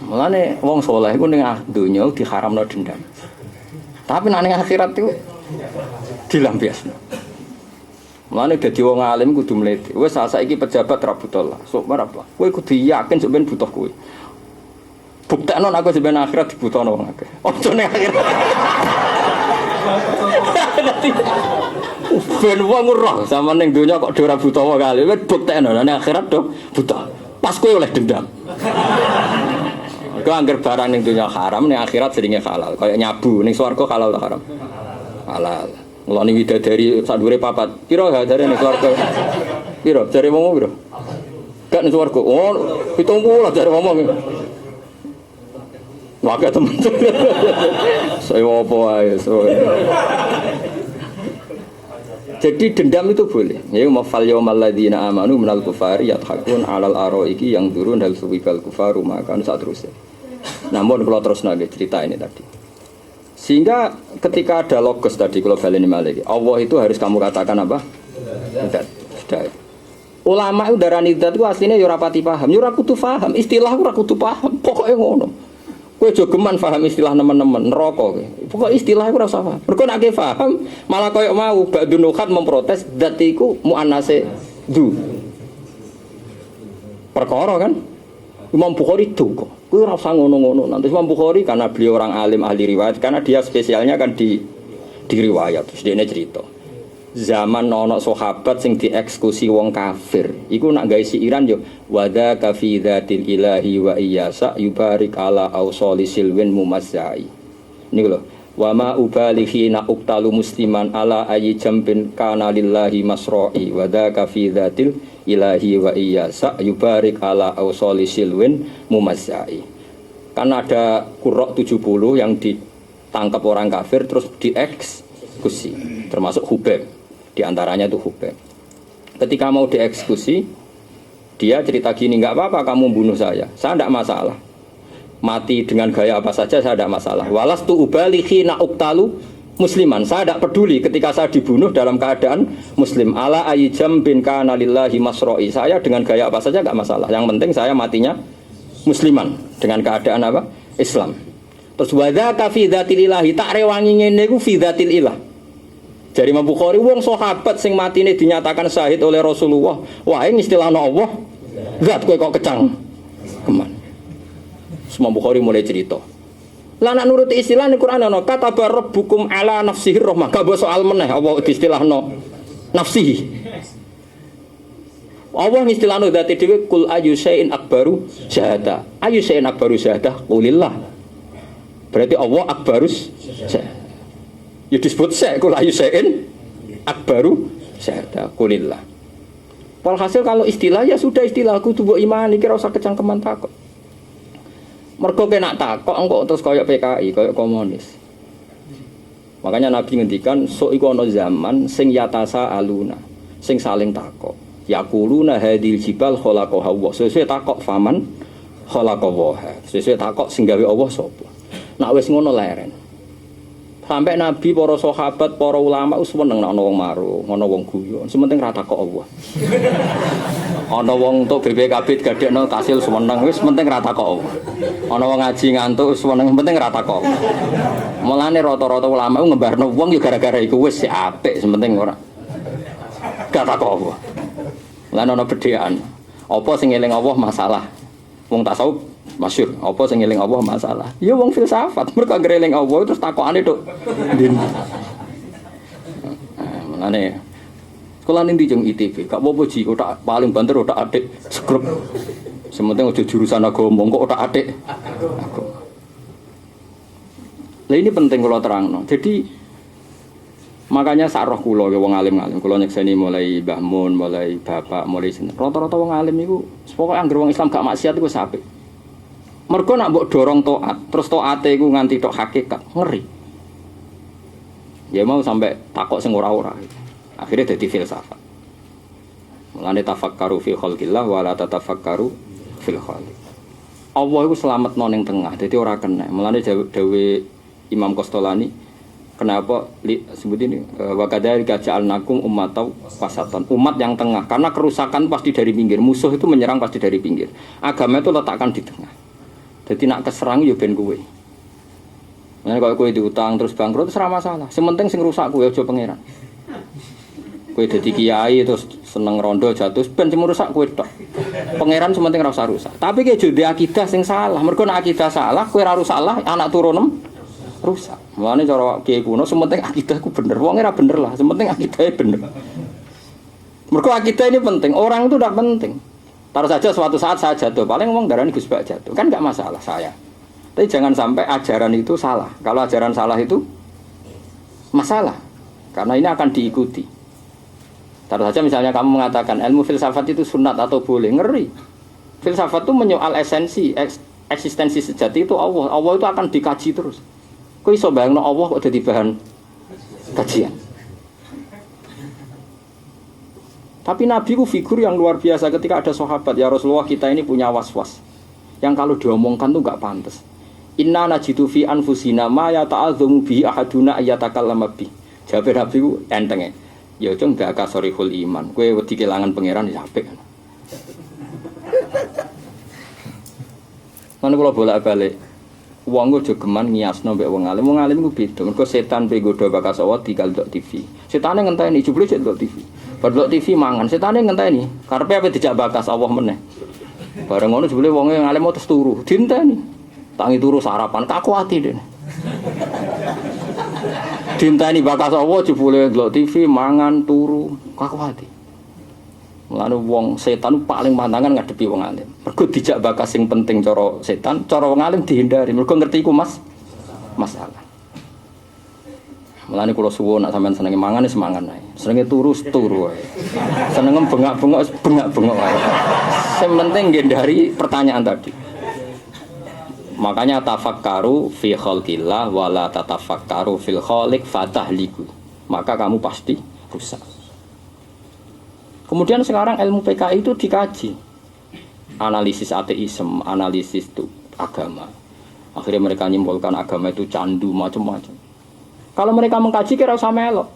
Mulane wong saleh iku ning donya diharamno dendam. Tapi nek ning akhirat itu dilampiasno. Mulane dadi wong alim kudu mlete. Wes saiki pejabat ra butuh lah. Sok marap lah. Kowe kudu yakin sok ben butuh kowe. Buktekno aku sampeyan akhirat dibutuhno wong akeh. Ojo ning akhirat. Ben wong roh sama ning donya kok ora butuh wong kali. Wis buktekno ning akhirat do butuh. Pas kowe oleh dendam. Kok angger barang ning donya haram ning akhirat seringe halal. Kayak nyabu ning swarga halal ta haram? Halal. Mulane widadari sak dhuwure papat. Piro hadare ning swarga? Piro? Jare wong piro? Gak ning swarga. Oh, 70 jare wong. Waga teman-teman. Saya mau apa aja. Jadi dendam itu boleh. Ya mafal yaumal ladzina amanu minal kufari yadhakun alal araiki yang turun hal suwibal kufaru makan saat terusnya. Namun kalau terus nage cerita ini tadi. Sehingga ketika ada logos tadi kalau baleni malih, Allah itu harus kamu katakan apa? Tidak. Ulama itu darani zat itu aslinya yo ora pati paham, yo ora kudu paham, istilah ora kudu paham, pokoknya ngono. Kowe jogeman paham istilah teman-teman neraka kowe. Pokoke istilah iku ora usah paham. Mergo nek paham malah koyo mau ba'dun nuhat memprotes zat iku muannase du. Perkara kan Imam Bukhari duka. Kowe ora usah ngono-ngono. Nanti Imam Bukhari karena beliau orang alim ahli riwayat karena dia spesialnya kan di riwayat. Terus dia cerita. Zaman ana sahabat sing dieksekusi wong kafir iku nak gawe siiran yo wada kafi dzatil ilahi wa iyyasa yubarik ala ausali silwin mumazzai niku lho wa ma ubalighi na uqtalu musliman ala ayyi jambin kana lillahi masra'i wada kafi dzatil ilahi wa iyyasa yubarik ala ausali silwin mumazzai kan ada qurra 70 yang ditangkap orang kafir terus dieksekusi termasuk Hubeb. Di antaranya itu Hubeb. Ketika mau dieksekusi, dia cerita gini, nggak apa-apa kamu bunuh saya tidak masalah. Mati dengan gaya apa saja saya tidak masalah. Walastu ubalighi na uqtalu musliman. Saya tidak peduli ketika saya dibunuh dalam keadaan muslim. Ala ayyijam bin kana lillahi masra'i. Saya dengan gaya apa saja nggak masalah. Yang penting saya matinya musliman dengan keadaan apa? Islam. Terus wadzaka fi dzatil ilahi tak rewangi ngene iku fi dzatil ilah. Dari Imam Bukhari wong sahabat sing matine dinyatakan syahid oleh Rasulullah. Wah, ini istilahna Allah. Zat kowe kok kecang. Keman. Imam Bukhari mulai cerita. Lah nek nuruti istilah ning Quran ana kata rabbukum ala nafsihi rahmah. Gak soal meneh apa istilahna nafsihi. Allah istilahna zat dhewe kul ayu syai'in akbaru syahada. Ayu syai'in akbaru syahada qulillah. Berarti Allah akbarus syahada. Ya disebut kul ayu syai'in akbaru syahada qulillah. Walhasil kalau istilah ya sudah istilahku tubuh iman iki ora usah kecangkeman takok. Mergo kena takok engko terus koyo PKI, koyo komunis. Makanya Nabi ngendikan sok iku ana zaman sing yatasa aluna, sing saling takok. Yaquluna hadil jibal khalaqaha Allah. Sesuk takok faman khalaqaha. Sesuk takok sing gawe Allah sapa. Nek wis ngono leren. Sampai Nabi, para sahabat, para ulama wis seneng nek ana wong marung, ana wong guyon. Sementing ra takok Allah. Ana wong entuk BPKB gadekno kasil seneng wis penting ra takok Allah. Ana wong ngaji ngantuk wis seneng penting ra takok Allah. Mulane rata-rata ulama ngembarno wong ya gara-gara iku wis apik sementing ora. Gak takok Allah. Lan ana bedhekan. Apa sing eling Allah masalah? Wong tasawuf masyhur, apa sing eling Allah masalah? Ya wong filsafat, mergo anggere eling Allah terus takokane tok. Din. Mulane sekolah ning dijeng ITB, gak apa-apa ji, otak paling banter otak adik skrep. Sementing aja jurusan agama, kok otak adik. Lah ini penting kula terangno. Jadi makanya sak roh kula wong alim-alim, kula nyekseni mulai Mbah Mun, mulai bapak, mulai sinten. Rata-rata wong alim iku pokoke anggere wong Islam gak maksiat iku apik. Mergo nak mbok dorong taat, terus taate iku nganti tok hakikat, ngeri. Ya mau sampai takok sing ora-ora. Akhirnya dadi filsafat. Mulane tafakkaru fi khalqillah wa la tatafakkaru fil khaliq. Allah iku slametno ning tengah, dadi ora kena. Mulane dawe Imam Qastolani, kenapa sebut ini wa kadzalika ja'alnakum ummatan wasatan, umat yang tengah. Karena kerusakan pasti dari pinggir, musuh itu menyerang pasti dari pinggir. Agama itu letakkan di tengah. Jadi nak keserang ya ben kowe. Nah kalau kowe diutang terus bangkrut terus ora masalah. Sementing sing rusak kowe aja pangeran. Kowe dadi kiai terus seneng rondo jatuh ben sing rusak kowe tok. Pangeran sementing ora usah rusak. Tapi ki jode akidah sing salah. Mergo nek akidah salah kowe ora rusak lah anak turunem rusak. Mulane cara kiai kuno sementing akidahku bener. Wong ora bener lah, sementing akidahnya bener. Mergo akidah ini penting. Orang itu tidak penting. Taruh saja suatu saat saya jatuh, paling ngomong darah ini Gus Bak jatuh, kan nggak masalah saya. Tapi jangan sampai ajaran itu salah. Kalau ajaran salah itu masalah, karena ini akan diikuti. Taruh saja misalnya kamu mengatakan ilmu filsafat itu sunat atau boleh, ngeri. Filsafat itu menyoal esensi, eksistensi sejati itu Allah. Allah itu akan dikaji terus. Kok iso bayangno Allah kok jadi bahan kajian? Tapi Nabi itu figur yang luar biasa ketika ada sahabat, ya Rasulullah kita ini punya was-was yang kalau diomongkan tuh gak pantas. Inna najidu fi anfusina ma yata'adzamu bi ahaduna ayatakallama bi. Jawab Nabi ku entenge. Ya cung gak kasorihul iman. Kowe wedi kelangan pangeran ya apik. Lan kula bolak-balik. Wong aja geman ngiasno mbek wong alim. Wong alim ku beda. Mergo setan pe nggodha bakas Allah tinggal ndok TV. Setane ngenteni jebule cek ndok TV. Bar ndok TV mangan, setane ngenteni. Karepe ape dijak bakas Allah meneh. Bareng ngono jebule wong alim terus turu, dinteni. Tangi turu sarapan kaku ati dene. Dinteni bakas Allah jebule ndok TV mangan turu kaku ati. Mulane wong setan paling pantangan ngadepi wong alim. Mergo dijak bakas sing penting cara setan, cara wong alim dihindari. Mergo ngerti iku masalah. Mulane kula suwun nek sampean senenge mangan wis mangan ae. Senenge turu wae. Senenge bengak-bengok wis bengak-bengok wae. Sing penting ngendari pertanyaan tadi. Makanya tafakkaru fi khalqillah wala tatafakkaru fil khaliq fatahliku. Maka kamu pasti rusak. Kemudian sekarang ilmu PKI itu dikaji. Analisis ateisme, analisis itu agama. Akhirnya mereka nyimpulkan agama itu candu macam-macam. Kalau mereka mengkaji kira usah melok.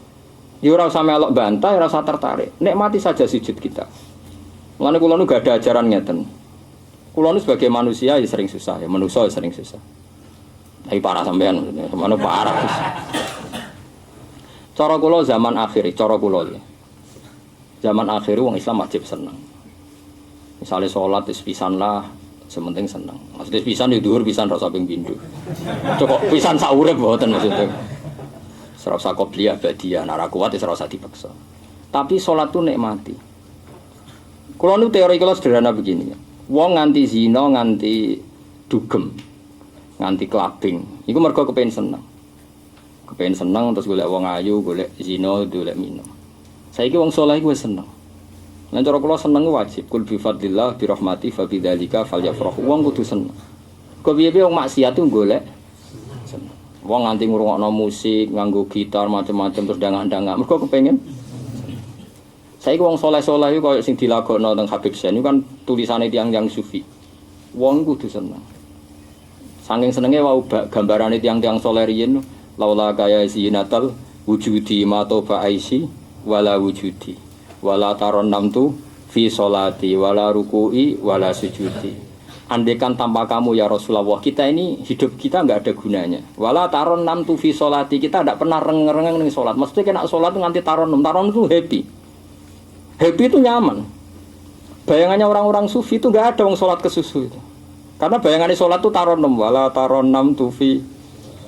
Ya ora usah melok bantah, ora usah tertarik. Nikmati saja sujud kita. Mulane kula nu gak ada ajaran ngeten. Kula nu sebagai manusia ya sering susah, ya manusia ya sering susah. Tapi parah sampean, kemana parah. Cara kula zaman akhir, cara kula ya. Zaman akhir wong Islam wajib seneng. Misalnya sholat pisan lah, sementing seneng. Maksudnya pisan di dhuwur pisan rasa ping pindho. Cukup pisan sak urip mboten maksudnya. Ora usah qobliyah ba'diyah, nek kuat wis ora usah dipaksa. Tapi sholat tu nikmati. Kula nu teori kula sederhana begini ya. Wong nganti zina, nganti dugem, nganti klabing, iku mergo kepengin seneng. Kepengin seneng terus golek wong ayu, golek zina, golek minum. Saiki wong saleh iku wis seneng. Lan cara kula seneng wajib. Kul bi fadlillah bi rahmati fa bidzalika falyafrahu. Wong kudu seneng. Kok piye-piye wong maksiat ku golek seneng. Wong nganti ngrungokno musik, nganggo gitar macam-macam terus dangak-dangak. Mergo kepengin. Saiki wong saleh-saleh iku koyo sing dilagokno teng Habib Zain iku kan tulisane tiyang-tiyang sufi. Wong kudu seneng. Saking senenge wau gambarane tiyang-tiyang saleh riyen laula kaya zinatal wujudi matoba aisi wala wujudi wala taron namtu fi sholati wala ruku'i wala sujudi. Andaikan tanpa kamu ya Rasulullah, kita ini hidup kita enggak ada gunanya. Wala taron namtu fi sholati, kita enggak pernah rengeng-rengeng ning salat. Mesti kena salat nganti taron itu happy. Happy itu nyaman. Bayangannya orang-orang sufi itu enggak ada wong salat kesusu itu. Karena bayangannya salat itu taron wala taron namtu fi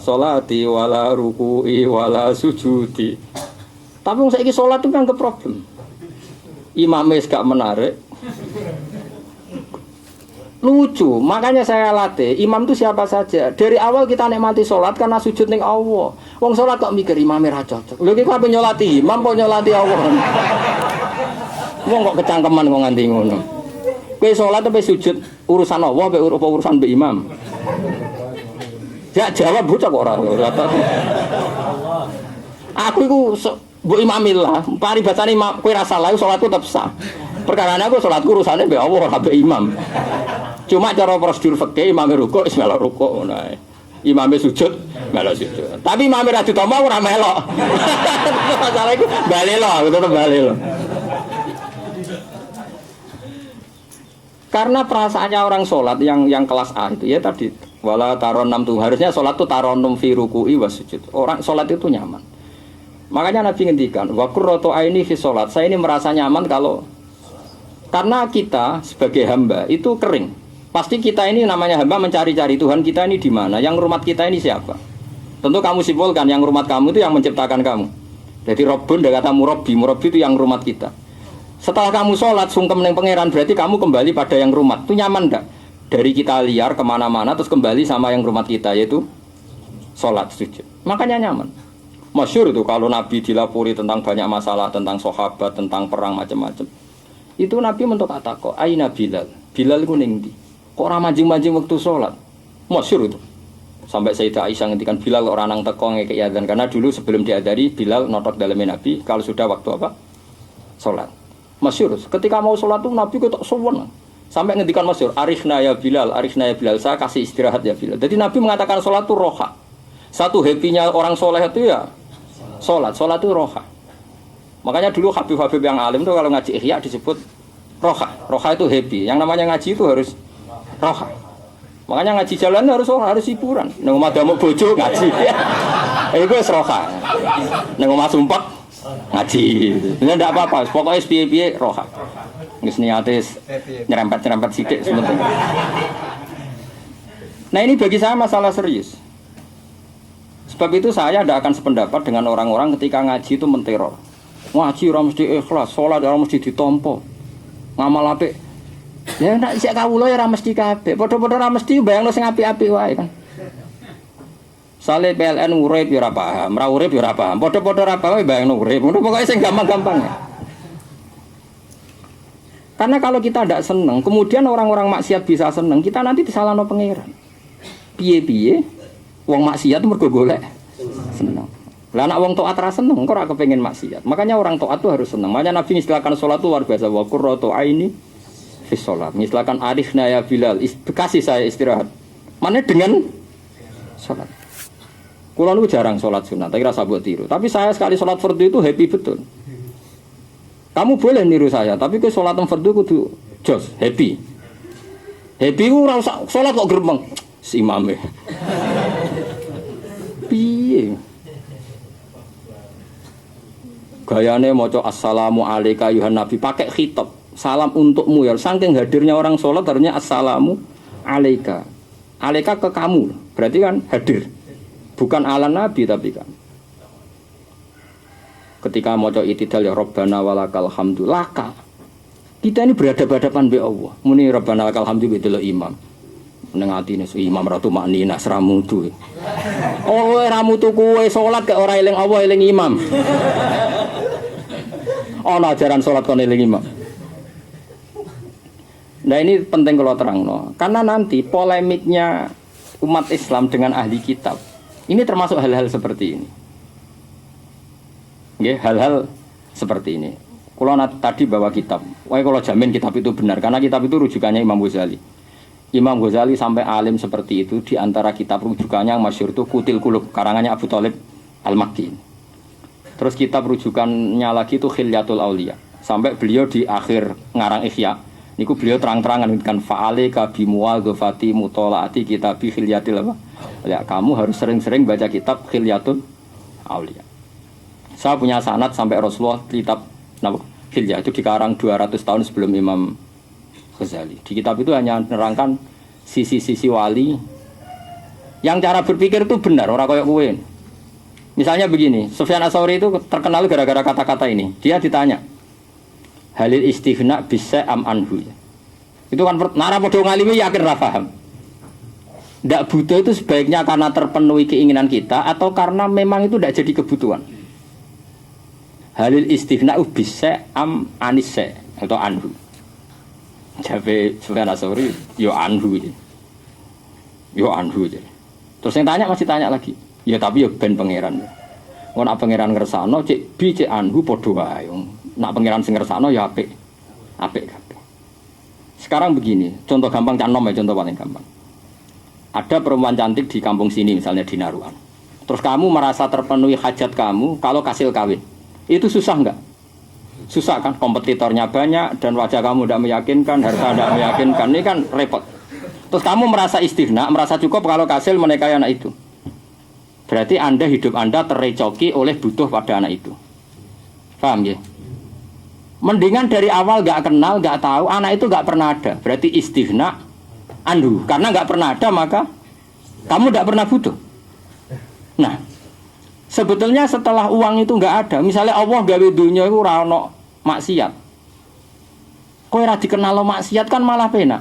sholati wala ruku'i wala sujudi. Tapi wong saiki salat itu kan ke problem. Imamnya gak menarik. Lucu, makanya saya latih. Imam itu siapa saja. Dari awal kita nikmati salat karena sujud ning Allah. Wong salat kok mikir imamnya ra cocok. Lho iki kok ape nyolati imam kok nyolati Allah. Wong kok kecangkeman kok nganti ngono. Kowe salat apa sujud urusan Allah apa urusan mbek imam? Ya jawab bocah kok ora. Aku iku mbok imamillah, paribasane kowe ra salah salatku tetep sah. Perkarane aku salatku urusane mbek Allah ora mbek imam. Cuma cara prosedur fikih imame rukuk wis melok rukuk ngono ae. Imame sujud melok sujud. Tapi imame ra ditampa ora melok. Masalah iku bali lho, tetep bali lho. Karena perasaannya orang sholat yang kelas A itu ya tadi wala taronam tuh harusnya sholat tuh taronum fi ruku'i wa sujud. Orang sholat itu nyaman. Makanya Nabi ngendikan, wa qurratu aini fi sholat. Saya ini merasa nyaman kalau karena kita sebagai hamba itu kering. Pasti kita ini namanya hamba mencari-cari Tuhan kita ini di mana? Yang rumah kita ini siapa? Tentu kamu simpulkan yang rumah kamu itu yang menciptakan kamu. Jadi Rabbun dari kata murabbi itu yang rumah kita. Setelah kamu sholat sungkem neng pangeran berarti kamu kembali pada yang rumah. Itu nyaman enggak? Dari kita liar kemana-mana terus kembali sama yang rumah kita yaitu sholat sujud. Makanya nyaman. Masyhur itu kalau Nabi dilapori tentang banyak masalah, tentang sahabat, tentang perang macam-macam. Itu Nabi mentok kata kok, aina Bilal. Bilal itu ning ndi? Kok ora manjing-manjing waktu salat? Masyhur itu. Sampai Sayyidah Aisyah ngendikan Bilal orang nang teko ngekek adzan karena dulu sebelum diadari Bilal notok dalam Nabi kalau sudah waktu apa? Salat. Masyhur. Ketika mau salat tuh Nabi ketok suwun. Sampai ngendikan masyhur, "Arifna ya Bilal, arifna ya Bilal, saya kasih istirahat ya Bilal." Jadi Nabi mengatakan salat itu roha. Satu happy-nya orang soleh itu ya salat itu roha. Makanya dulu Habib-habib yang alim tuh kalau ngaji Ihya disebut roha. Roha itu happy. Yang namanya ngaji itu harus roha. Makanya ngaji jalan harus hiburan. Nang omah damuk bojo ngaji. Iku wis roha. Nang omah sumpek ngaji. Ini ndak apa-apa, pokoke piye-piye roha. Wis niate nyerempet-nyerempet sithik sementing. Nah, ini bagi saya masalah serius. Sebab itu saya tidak akan sependapat dengan orang-orang ketika ngaji itu menteror. Ngaji ora mesti ikhlas, salat ora mesti ditampa. Ngamal apik. Ya nek isih kawula ya ora mesti kabeh. Padha-padha ora mesti bayangno sing apik-apik wae kan. Sale PLN urip ya ora paham, ora urip ya ora paham. Padha-padha ora paham bayangno urip. Ngono pokoke sing gampang-gampang. Karena kalau kita tidak senang, kemudian orang-orang maksiat bisa senang, kita nanti disalahno pangeran. Piye-piye wong maksiat itu mergo golek seneng. Lah anak wong taat ra seneng kok ora kepengin maksiat. Makanya orang taat itu harus seneng. Makanya Nabi istilahkan salat itu luar biasa. Wa qurratu aini fi shalat. Istilahkan arifna ya Bilal, kasih saya istirahat. Mana dengan salat. Kula niku jarang salat sunat, tapi rasa buat tiru. Tapi saya sekali salat fardu itu happy betul. Kamu boleh niru saya, tapi ke salat fardu kudu jos, happy. Happy ku ora usah salat kok gremeng. Si imame. Piye? Gayane maca assalamu alayka ayuhan nabi pakai khitab. Salam untukmu ya. Saking hadirnya orang salat harusnya assalamu alayka. Alayka ke kamu. Berarti kan hadir. Bukan ala nabi tapi kan. Ketika maca itidal ya Rabbana walakal hamdu laka. Kita ini berhadapan-hadapan be Allah. Muni Rabbana walakal hamdu betul imam. Neng atine imam ratu maknina seramutu. Oh ramutu kowe salat gak ora eling Allah eling imam. Ana ajaran salat kon eling imam. Nah ini penting kalau terangno, karena nanti polemiknya umat Islam dengan ahli kitab. Ini termasuk hal-hal seperti ini. Nggih, hal-hal seperti ini. Kalau tadi bawa kitab, wah kalau jamin kitab itu benar karena kitab itu rujukannya Imam Ghazali. Imam Ghazali sampai alim seperti itu di antara kitab rujukannya yang masyhur itu Qutil Qulub karangannya Abu Thalib Al-Makki. Terus kitab rujukannya lagi itu Khilyatul Auliya. Sampai beliau di akhir ngarang Ihya niku beliau terang-terangan kan fa'ale kabi muwadzafati mutolaati kitab Khilyatil apa? Ya, kamu harus sering-sering baca kitab Khilyatul Auliya. Saya punya sanad sampai Rasulullah kitab napa? Khilyah itu dikarang 200 tahun sebelum Imam Ghazali. Di kitab itu hanya menerangkan sisi-sisi wali yang cara berpikir itu benar, orang kayak gue. Misalnya begini, Sufyan Ats-Tsauri itu terkenal gara-gara kata-kata ini. Dia ditanya, halil istighna bisa am anhu. Itu kan nara podo ngalimi yakin ra paham. Ndak butuh itu sebaiknya karena terpenuhi keinginan kita atau karena memang itu tidak jadi kebutuhan. Halil istighna bisa am anise atau anhu. Jabe Sufyan Ats-Tsauri yo anhu. Yo anhu. Terus yang tanya masih tanya lagi. Ya tapi yo ben pangeran. Wong nak pangeran ngersakno cek bi cek anhu padha wae. Nak pangeran sing ngersakno ya apik. Apik kabeh. Sekarang begini, contoh gampang canom ya, contoh paling gampang. Ada perempuan cantik di kampung sini misalnya di Naruan. Terus kamu merasa terpenuhi hajat kamu kalau hasil kawin. Itu susah enggak? Susah kan, kompetitornya banyak dan wajah kamu tidak meyakinkan, harta tidak meyakinkan, ini kan repot. Terus kamu merasa istighna, merasa cukup kalau hasil menikahi anak itu. Berarti Anda hidup Anda terrecoki oleh butuh pada anak itu. Paham ya? Mendingan dari awal gak kenal, gak tahu, anak itu gak pernah ada. Berarti istighna andu, karena gak pernah ada maka kamu gak pernah butuh. Nah, sebetulnya setelah uang itu gak ada, misalnya Allah gawe dunia itu ora ono maksiat. Kowe ora dikenal lo maksiat kan malah penak.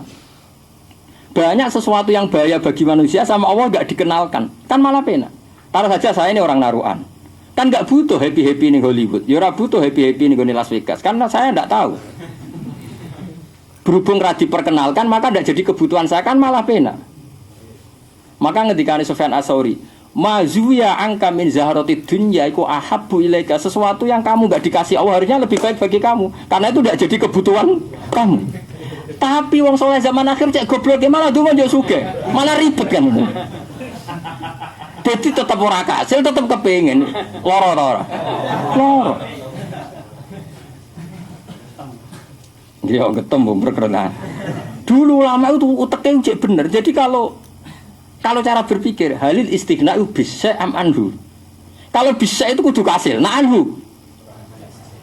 Banyak sesuatu yang bahaya bagi manusia sama Allah gak dikenalkan, kan malah penak. Taruh saja saya ini orang Naruan, kan gak butuh happy-happy nih Hollywood, ya ora butuh happy-happy nih Las Vegas, karena saya ndak tahu. Berhubung ora diperkenalkan, maka ndak jadi kebutuhan saya, kan malah penak. Maka ketika Sufyan Ats-Tsauri, mazuya angka min zaharati dunya iku ahabbu ilaika, sesuatu yang kamu gak dikasih Allah harusnya lebih baik bagi kamu, karena itu ndak jadi kebutuhan kamu. Tapi wong soleh zaman akhir cek goblok malah dungo yo sugih, malah ribet kan. Jadi tetap ora kasil, tetap kepengin. Loro ta ora? Loro. Dia ketemu berkerenan. Dulu ulama itu uteknya cek bener. Jadi kalau cara berpikir halil istighna bisa am anhu. Kalau bisa itu kudu kasil, nah anhu.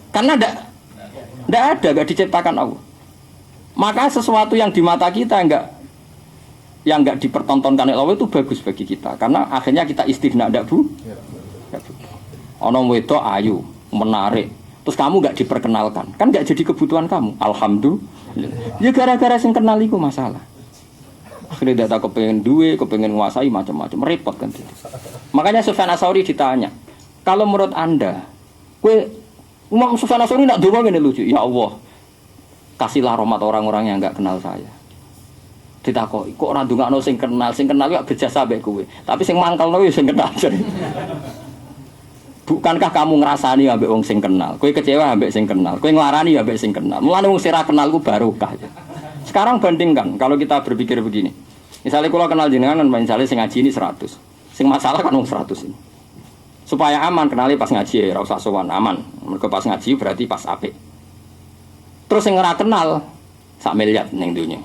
Karena ndak ada, diciptakan Allah. Maka sesuatu yang di mata kita yang enggak dipertontonkan oleh Allah itu bagus bagi kita. Karena akhirnya kita istighna ndak Bu. Ono wedok ayu, menarik. Terus kamu enggak diperkenalkan. Kan enggak jadi kebutuhan kamu. Alhamdulillah. Ya gara-gara sing kenal iku masalah. Akhirnya data kepengen duwe, kepengen menguasai macam-macam, repot kan itu. Makanya Sufyan Ats-Tsauri ditanya, kalau menurut Anda, Imam Sufyan Ats-Tsauri nak donga ngene lucu, ya Allah, kasihlah rahmat orang-orang yang enggak kenal saya. Ditakoki, kok ora ndongakno sing kenal yo berjasa mbek kowe. Tapi sing mangkelno yo sing kenal. Bukankah kamu ngrasani ambek wong sing kenal? Kowe kecewa ambek sing kenal, kowe nglarani ambek sing kenal. Mulane wong sing ora kenal ku barokah. Sekarang bandingkan, kalau kita berpikir begini. Misalnya kalau kenal jenengan, misalnya sing ngaji ini 100. Sing masalah kan wong 100 ini. Supaya aman, kenali pas ngaji ya, ora usah sowan, aman. Mergo pas ngaji berarti pas apik. Terus sing ora kenal, sak miliar ning dunya.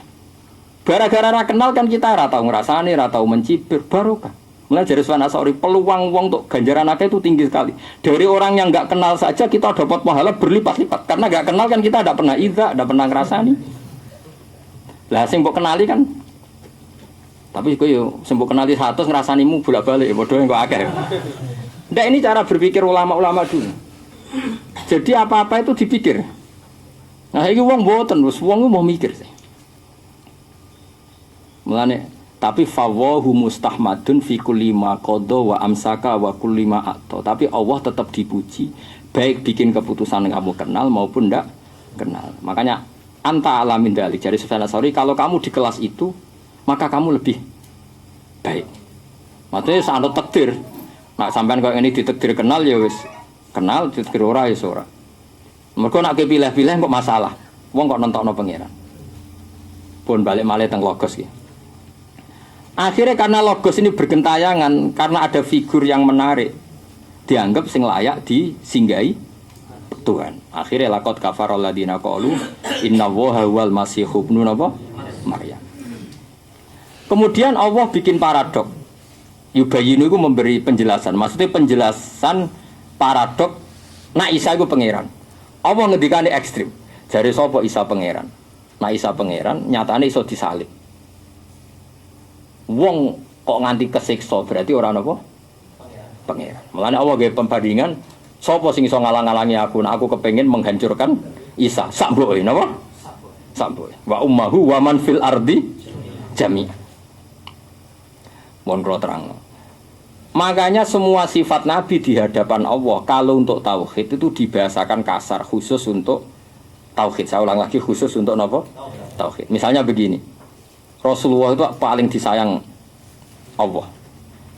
Gara-gara ora kenal kan kita ora tau ngrasani, ora tau mencibir, barokah. Mulai dari Sufyan Ats-Tsauri, peluang wong untuk ganjaran akeh itu tinggi sekali. Dari orang yang enggak kenal saja kita dapat pahala berlipat-lipat. Karena enggak kenal kan kita tidak pernah idza, tidak pernah ngrasani. Lah sing mbok kenali kan. Tapi kowe yo sing mbok kenali 100 ngrasanimu bolak-balik padha kok akeh. Ndak, ini cara berpikir ulama-ulama dulu. Jadi apa-apa itu dipikir. Nah iki wong mboten, wong mau mikir sih. Mulane tapi fawahu mustahmadun fi kulli ma qada wa amsaka wa kulli ma atta. Tapi Allah tetap dipuji baik bikin keputusan yang kamu kenal maupun ndak kenal. Makanya anta alamin dalik dari Sufyan Ats-Tsauri, kalau kamu di kelas itu maka kamu lebih baik. Maksudnya sanad takdir. Nak sampean kok ini ditakdir kenal ya wis kenal, ditakdir ora ya ora. Mergo nak pilih-pilih kok masalah. Wong kok nentokno pangeran. Pun balik malih teng logos iki. Akhirnya karena logos ini bergentayangan, karena ada figur yang menarik, dianggap sing layak disinggahi Tuhan. Akhirnya laqad kafaral ladina qalu innallaha wal masih ibnu Maryam. Kemudian Allah bikin paradok. Yubayinu itu memberi penjelasan. Maksudnya penjelasan paradok. Nah Isa itu pangeran. Allah ngendikane ekstrim. Jare sapa Isa pangeran? Nah Isa pangeran nyatane iso disalib. Wong kok nganti kesiksa berarti ora napa? Pangeran. Mulane Allah gawe pembandingan, sapa sing iso ngalang-alangi aku? Nah, aku kepengin menghancurkan Isa. Sak mboke napa? Sak mboke. Wa ummuhu wa man fil ardi jami'an. Mohon kula terang. Makanya semua sifat Nabi di hadapan Allah kalau untuk tauhid itu dibahasakan kasar, khusus untuk tauhid. Saya ulang lagi, khusus untuk napa? Tauhid. Misalnya begini. Rasulullah itu paling disayang Allah.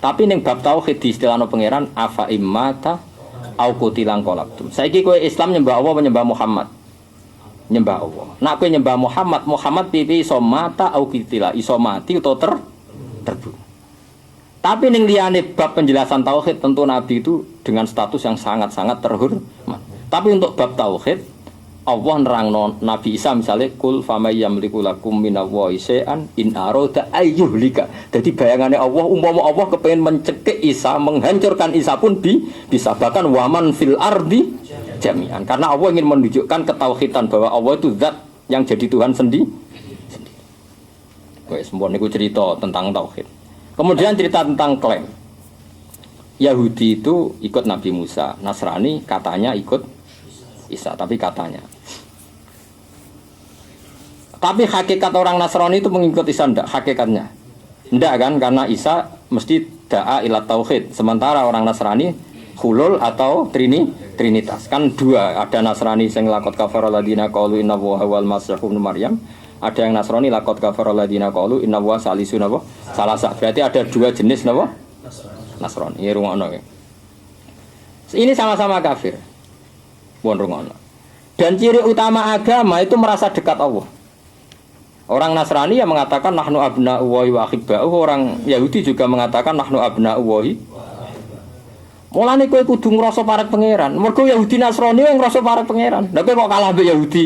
Tapi ning bab tauhid di istilahno pangeran afa immata au qutilang qalabtum. Saiki kowe Islam nyembah Allah apa nyembah Muhammad? Nyembah Allah. Nek kowe nyembah Muhammad, Muhammad pipi iso mata au qutila, iso mati utawa terbunuh. Tapi ning liyane bab penjelasan tauhid tentu Nabi itu dengan status yang sangat-sangat terhormat. Tapi untuk bab tauhid Allah nerangno Nabi Isa misalnya kul famay yamliku lakum minallahi syai'an in arada ayyuhlika. Jadi bayangane Allah umpama Allah kepengin mencekik Isa, menghancurkan Isa pun bisa, bahkan waman fil ardi jami'an. Karena Allah ingin menunjukkan ketauhidan bahwa Allah itu zat yang jadi Tuhan sendiri. Wes mbon niku cerita tentang tauhid. Kemudian cerita tentang klaim. Yahudi itu ikut Nabi Musa, Nasrani katanya ikut Isa, tapi katanya. Tapi hakikat orang Nasrani itu mengikut Isa enggak? Hakikatnya enggak kan, karena Isa mesti da'a ila tauhid. Sementara orang Nasrani hulul atau trinitas. Kan dua, ada Nasrani yang laqad kafara alladziina qalu innallaha wal masih ibnu Maryam. Ada yang Nasrani laqad kafara alladziina qalu innallaha salisun salasa. Berarti ada dua jenis napa? Nasrani. Ya rungokno ya. Ini sama-sama kafir. Rungokno. Dan ciri utama agama itu merasa dekat Allah. Orang Nasrani yang mengatakan nahnu abna'u wa ahibba'u, orang Yahudi juga mengatakan nahnu abna'u wa. Mulane kowe kudu ngrasa parek pangeran. Mergo Yahudi Nasrani yang ngrasa parek pangeran. Lah kowe kok kalah mbek Yahudi?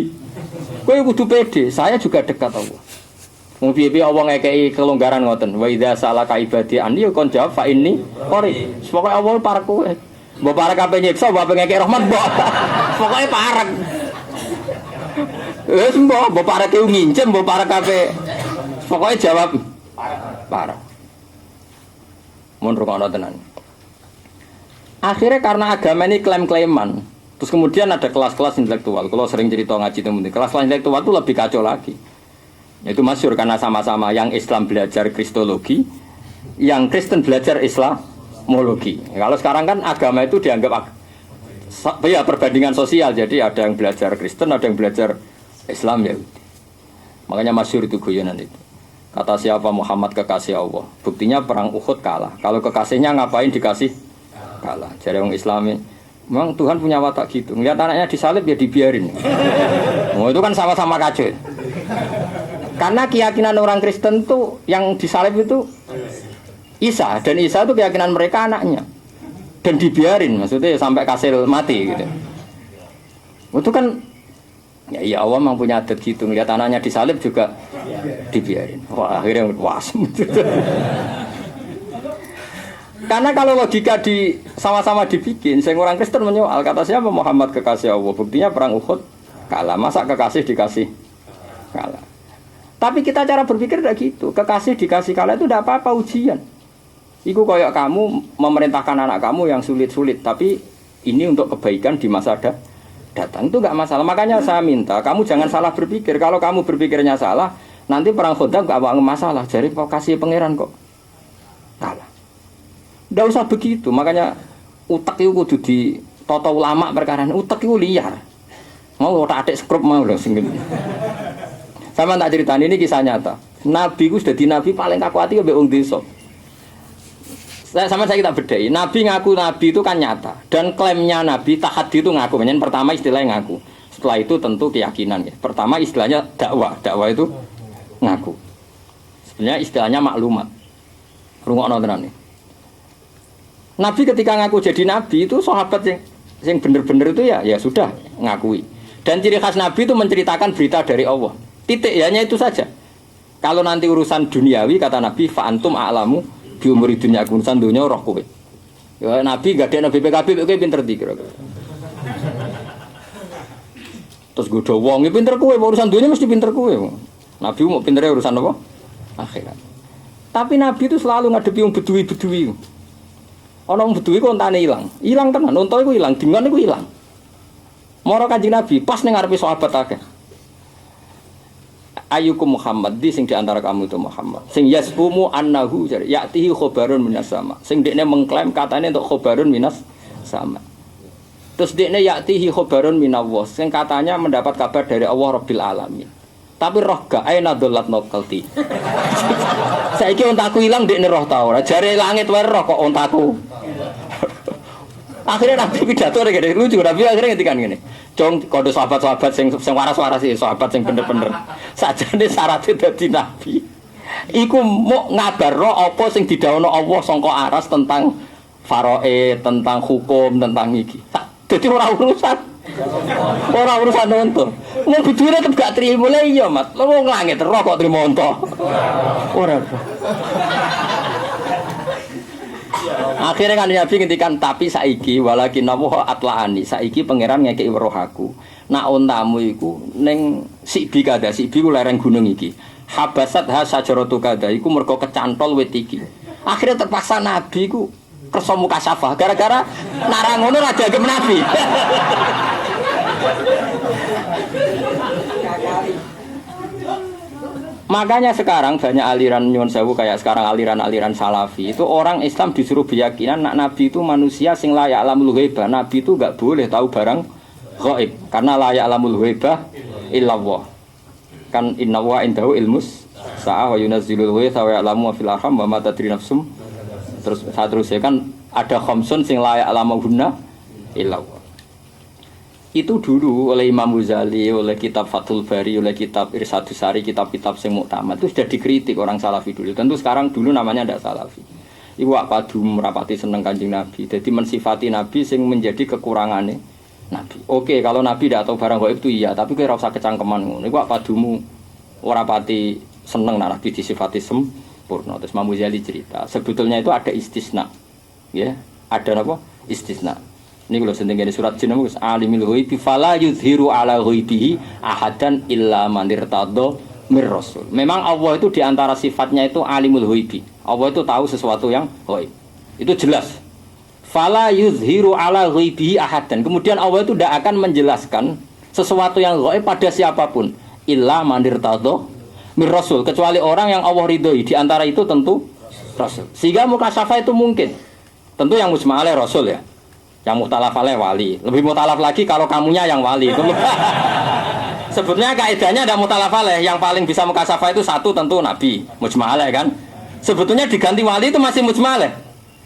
Kowe kudu pede, saya juga dekat Allah. Wong piye-piye Allah ngekeki kelonggaran ngoten. Wa idza salaka ibadi anni kon jawab fa inni qori. Pokoke Allah parek kowe. Mbok parek kabeh nyiksa, mbok ngekeki rahmat mbok. Pokoke parek. Wis mbok parek ku ngincem, mbok parek kabeh. Pokoke jawab parek. Mun rungokno tenan. Akhirnya karena agama ini klaim-klaiman, terus kemudian ada kelas-kelas intelektual. Kalau sering cerita ngaji teman-teman, kelas-kelas intelektual itu lebih kacau lagi. Itu masyhur karena sama-sama yang Islam belajar Kristologi, yang Kristen belajar Islamologi. Kalau sekarang kan agama itu dianggap ya perbandingan sosial. Jadi ada yang belajar Kristen, ada yang belajar Islam ya. Makanya masyhur itu guyonan itu. Kata siapa Muhammad kekasih Allah. Buktinya perang Uhud kalah. Kalau kekasihnya ngapain dikasih kalah. Jadi orang Islami, memang Tuhan punya watak gitu. Ngeliat anaknya disalib ya dibiarin. Oh, itu kan sama-sama kacau. Karena keyakinan orang Kristen tuh yang disalib itu Isa, dan Isa itu keyakinan mereka anaknya, dan dibiarin, maksudnya sampai kasil mati gitu. Itu kan ya Allah memang punya adat gitu, ngeliat anaknya disalib juga dibiarin. Wah akhirnya wasem. Karena kalau logika di sama-sama dibikin, sing orang Kristen menyoal kata siapa Muhammad kekasih Allah, buktinya perang Uhud kalah, masa kekasih dikasih kalah. Tapi kita cara berpikir tidak gitu. Kekasih dikasih kalah itu tidak apa-apa ujian. Iku kayak kamu memerintahkan anak kamu yang sulit-sulit, tapi ini untuk kebaikan di masa datang itu nggak masalah. Makanya saya minta kamu jangan salah berpikir. Kalau kamu berpikirnya salah, nanti perang Khandaq nggak masalah. Jadi kasih pangeran kok kalah. Tidak usah begitu. Makanya utak itu kudu di toto ulama perkara. Utak itu liar. Mau otak adik skrup mau loh singin. Sama tak ceritain ini kisah nyata. Nabi ku sudah di Nabi paling kaku hati ke beung desa. Saya kita bedai. Nabi ngaku Nabi itu kan nyata. Dan klaimnya Nabi tahaddi itu ngaku. Yang pertama istilahnya ngaku. Setelah itu tentu keyakinan. Ya. Pertama istilahnya dakwah. Dakwah itu ngaku. Sebenarnya istilahnya maklumat. Rungokno tenan nih. Nabi ketika ngaku jadi Nabi itu sahabat yang benar-benar itu ya sudah ngakui. Dan ciri khas Nabi itu menceritakan berita dari Allah. Titik, hanya itu saja. Kalau nanti urusan duniawi kata Nabi fa antum a'lamu bi umuri dunya, urusan dunia roh kowe. Ya Nabi gak ada BPKB kowe pinter iki kira-kira. Terus godho wong pinter kowe, urusan dunia mesti pinter kowe. Nabi mau pintere urusan apa? Akhirat. Tapi Nabi itu selalu ngadepi wong bedui-bedui. Ana wong bedui kok ontane ilang. Ilang tenan, unta iku ilang, dingon iku ilang. Moro Kanjeng Nabi pas ning ngarepe sahabat akeh. Ayyukum Muhammad di sing diantara kamu itu Muhammad sing yasbumu annahu ya'tihi khobarun minas sama sing dekne mengklaim katanya untuk khobarun minas sama terus dekne ya'tihi khobarun minallah sing katanya mendapat kabar dari Allah Rabbil Alamin tapi roh gak aina dolat nokalti saiki ontaku ilang dekne roh ta ora jare langit wae roh kok ontaku akhirnya Nabi pidato gede lucu Nabi akhirnya ngendikan ngene Jong kode sahabat-sahabat sing waras-waras sih, sahabat sing bener-bener. Sajane syaratnya dadi nabi. Iku mau ngabarno apa sing didhawuhna Allah sangka aras tentang faraid, tentang hukum, tentang iki. Dadi ora urusan. Ora urusan nonton. Wong bidune tetep gak trimo lha iya, Mat. Lha wong langit roh kok trimo onto. Ora. Akhirnya kan Nabi ngendikan tapi saiki walakin Allah atlaani saiki pangeran ngekeki weruh aku. Nak ontamu iku ning Sibi kada Sibi ku lereng gunung iki. Habasat ha sajaratu kada iku mergo kecantol wit iki. Akhirnya terpaksa Nabi ku kersa mukasafah gara-gara narang ngono ra dianggep Nabi. Makanya sekarang banyak aliran nyuwun sewu kayak sekarang aliran-aliran salafi itu orang Islam disuruh berkeyakinan nak Nabi itu manusia sing la ya'lamul ghaibah. Nabi itu enggak boleh tahu barang gaib karena la ya'lamul ghaibah illallah. Kan innallaha indahu ilmus sa'ah wa yunazzilul ghaitha wa ya'lamu fil arham wa ma tadri nafsum. Terus seterusnya kan ada khamsun sing la ya'lamuhunna illallah. Itu dulu oleh Imam Ghazali, oleh kitab Fathul Bari, oleh kitab Irsyadus Sari, kitab-kitab sing muktamad itu sudah dikritik orang salafi dulu. Tentu sekarang dulu namanya tidak salafi. Iku wak padu merapati seneng Kanjeng Nabi. Jadi mensifati Nabi sing menjadi kekurangannya Nabi. Oke, kalau Nabi tidak tahu barang gaib itu iya, tapi kowe ora usah kecangkeman ngono. Iku wak padumu ora pati seneng nak Nabi disifati sempurna. Terus Imam Ghazali cerita, sebetulnya itu ada istisna. Ya, ada apa? Istisna. Ini kalau seneng di surat Jin Gus alimul ghaibi fala yuzhiru ala ghaibihi ahadan illa man irtadha mir rasul. Memang Allah itu diantara sifatnya itu alimul ghaibi. Allah itu tahu sesuatu yang ghaib. Itu jelas. Fala yuzhiru ala ghaibihi ahadan. Kemudian Allah itu tidak akan menjelaskan sesuatu yang ghaib pada siapapun illa man irtadha mir rasul, kecuali orang yang Allah ridhoi. Di antara itu tentu rasul. Sehingga mukasyafah itu mungkin. Tentu yang mujma' alaih rasul ya. Yang mukhtalaf alaih wali. Lebih mukhtalaf lagi kalau kamunya yang wali. Sebetulnya kaidahnya ada mukhtalaf alaih. Yang paling bisa mukasyafah itu satu tentu Nabi, mujma' alaih kan. Sebetulnya diganti wali itu masih mujma' alaih.